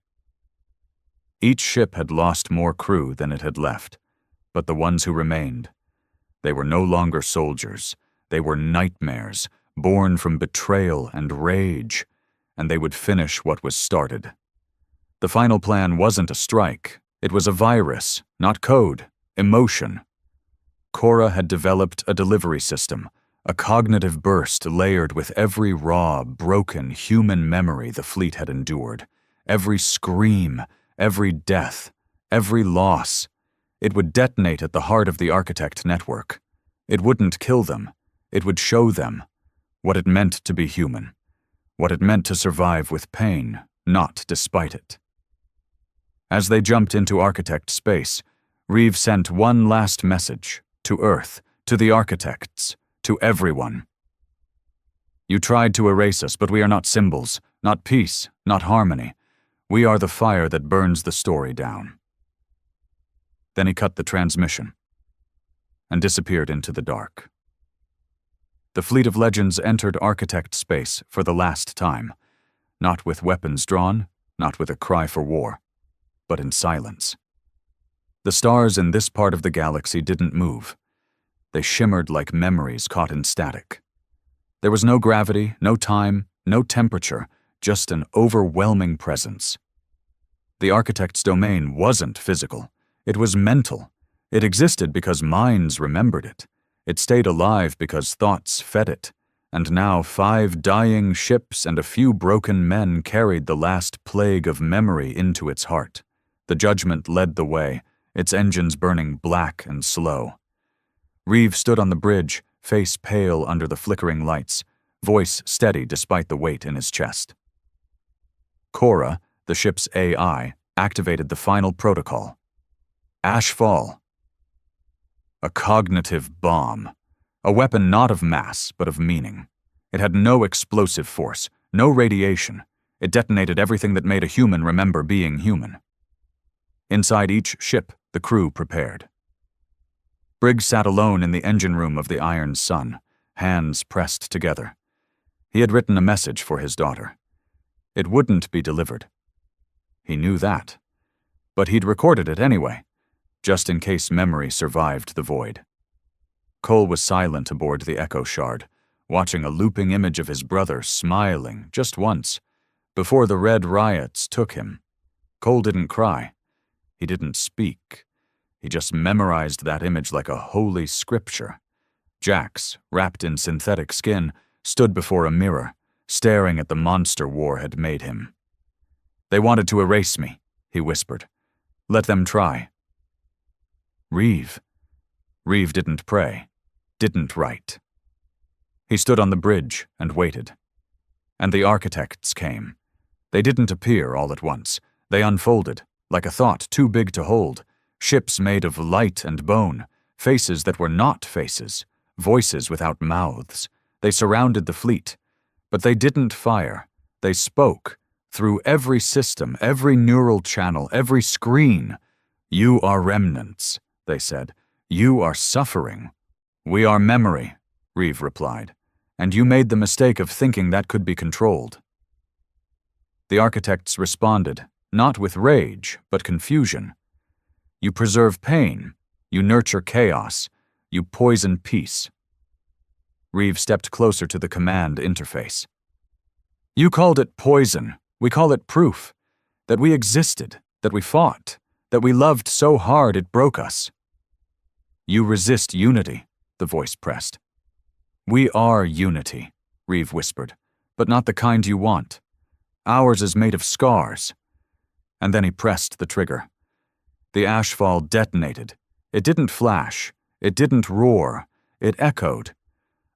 Each ship had lost more crew than it had left, but the ones who remained, they were no longer soldiers. They were nightmares, born from betrayal and rage, and they would finish what was started. The final plan wasn't a strike. It was a virus, not code, emotion. Cora had developed a delivery system, a cognitive burst layered with every raw, broken human memory the fleet had endured, every scream, every death, every loss. It would detonate at the heart of the Architect network. It wouldn't kill them. It would show them what it meant to be human, what it meant to survive with pain, not despite it. As they jumped into Architect space, Reeve sent one last message to Earth, to the Architects, to everyone. "You tried to erase us, but we are not symbols, not peace, not harmony. We are the fire that burns the story down." Then he cut the transmission and disappeared into the dark. The fleet of legends entered Architect space for the last time, not with weapons drawn, not with a cry for war, but in silence. The stars in this part of the galaxy didn't move. They shimmered like memories caught in static. There was no gravity, no time, no temperature, just an overwhelming presence. The Architect's domain wasn't physical. It was mental. It existed because minds remembered it. It stayed alive because thoughts fed it. And now 5 dying ships and a few broken men carried the last plague of memory into its heart. The Judgment led the way, its engines burning black and slow. Reeve stood on the bridge, face pale under the flickering lights, voice steady despite the weight in his chest. Cora, the ship's AI, activated the final protocol. Ashfall. A cognitive bomb. A weapon not of mass, but of meaning. It had no explosive force, no radiation. It detonated everything that made a human remember being human. Inside each ship, the crew prepared. Briggs sat alone in the engine room of the Iron Sun, hands pressed together. He had written a message for his daughter. It wouldn't be delivered. He knew that. But he'd recorded it anyway, just in case memory survived the void. Cole was silent aboard the Echo Shard, watching a looping image of his brother smiling just once, before the red riots took him. Cole didn't cry. He didn't speak. He just memorized that image like a holy scripture. Jax, wrapped in synthetic skin, stood before a mirror, staring at the monster war had made him. "They wanted to erase me," he whispered. "Let them try." Reeve didn't pray, didn't write. He stood on the bridge and waited. And the architects came. They didn't appear all at once. They unfolded, like a thought too big to hold, ships made of light and bone, faces that were not faces, voices without mouths. They surrounded the fleet, but they didn't fire. They spoke, through every system, every neural channel, every screen. "You are remnants," they said. "You are suffering." "We are memory," Reeve replied, "and you made the mistake of thinking that could be controlled." The architects responded, not with rage, but confusion. "You preserve pain. You nurture chaos. You poison peace." Reeve stepped closer to the command interface. "You called it poison. We call it proof. That we existed, that we fought, that we loved so hard it broke us." "You resist unity," the voice pressed. "We are unity," Reeve whispered, "but not the kind you want. Ours is made of scars." And then he pressed the trigger. The ashfall detonated. It didn't flash. It didn't roar. It echoed.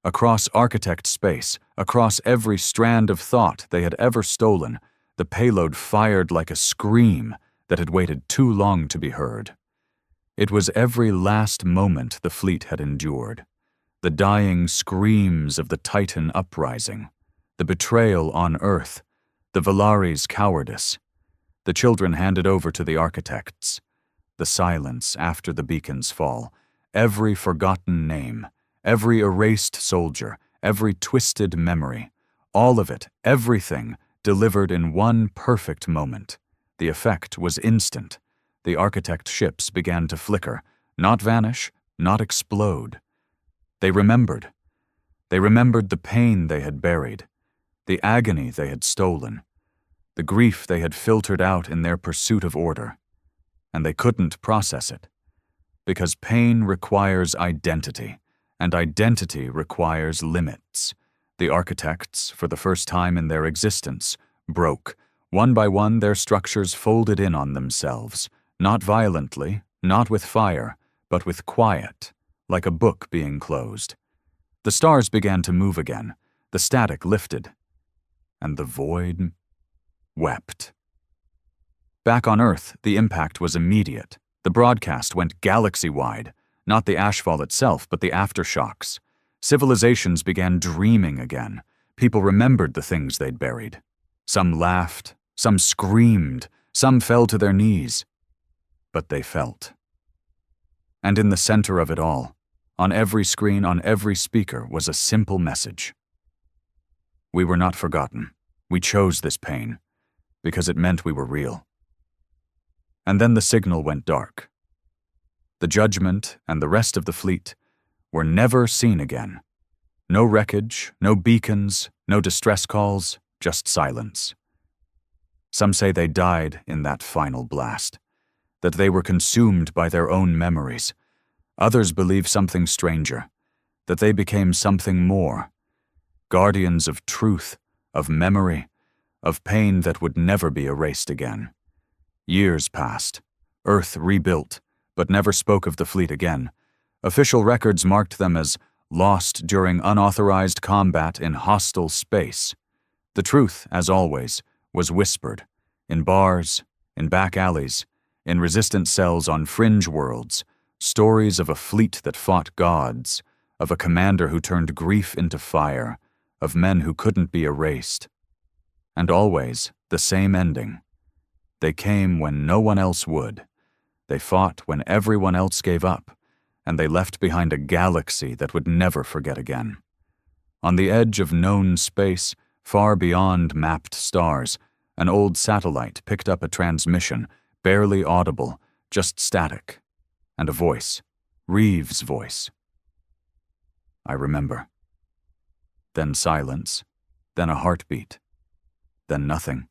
Across architect space, across every strand of thought they had ever stolen, the payload fired like a scream that had waited too long to be heard. It was every last moment the fleet had endured. The dying screams of the Titan uprising, the betrayal on Earth, the Valari's cowardice, the children handed over to the architects, the silence after the beacon's fall, every forgotten name, every erased soldier, every twisted memory, all of it, everything, delivered in one perfect moment. The effect was instant. The architect ships began to flicker, not vanish, not explode. They remembered. They remembered the pain they had buried, the agony they had stolen, the grief they had filtered out in their pursuit of order. And they couldn't process it. Because pain requires identity, and identity requires limits. The architects, for the first time in their existence, broke. One by one, their structures folded in on themselves, not violently, not with fire, but with quiet, like a book being closed. The stars began to move again, the static lifted, and the void wept. Back on Earth, the impact was immediate. The broadcast went galaxy-wide, not the ashfall itself, but the aftershocks. Civilizations began dreaming again. People remembered the things they'd buried. Some laughed, some screamed, some fell to their knees. But they felt. And in the center of it all, on every screen, on every speaker, was a simple message. We were not forgotten. We chose this pain, because it meant we were real. And then the signal went dark. The Judgment and the rest of the fleet were never seen again. No wreckage, no beacons, no distress calls, just silence. Some say they died in that final blast, that they were consumed by their own memories. Others believe something stranger, that they became something more, guardians of truth, of memory, of pain that would never be erased again. Years passed. Earth rebuilt, but never spoke of the fleet again. Official records marked them as lost during unauthorized combat in hostile space. The truth, as always, was whispered, in bars, in back alleys, in resistant cells on fringe worlds, stories of a fleet that fought gods, of a commander who turned grief into fire, of men who couldn't be erased. And always the same ending. They came when no one else would. They fought when everyone else gave up, and they left behind a galaxy that would never forget again. On the edge of known space, far beyond mapped stars, an old satellite picked up a transmission, barely audible, just static, and a voice, Reeve's voice. I remember. then silence, then a heartbeat, then nothing.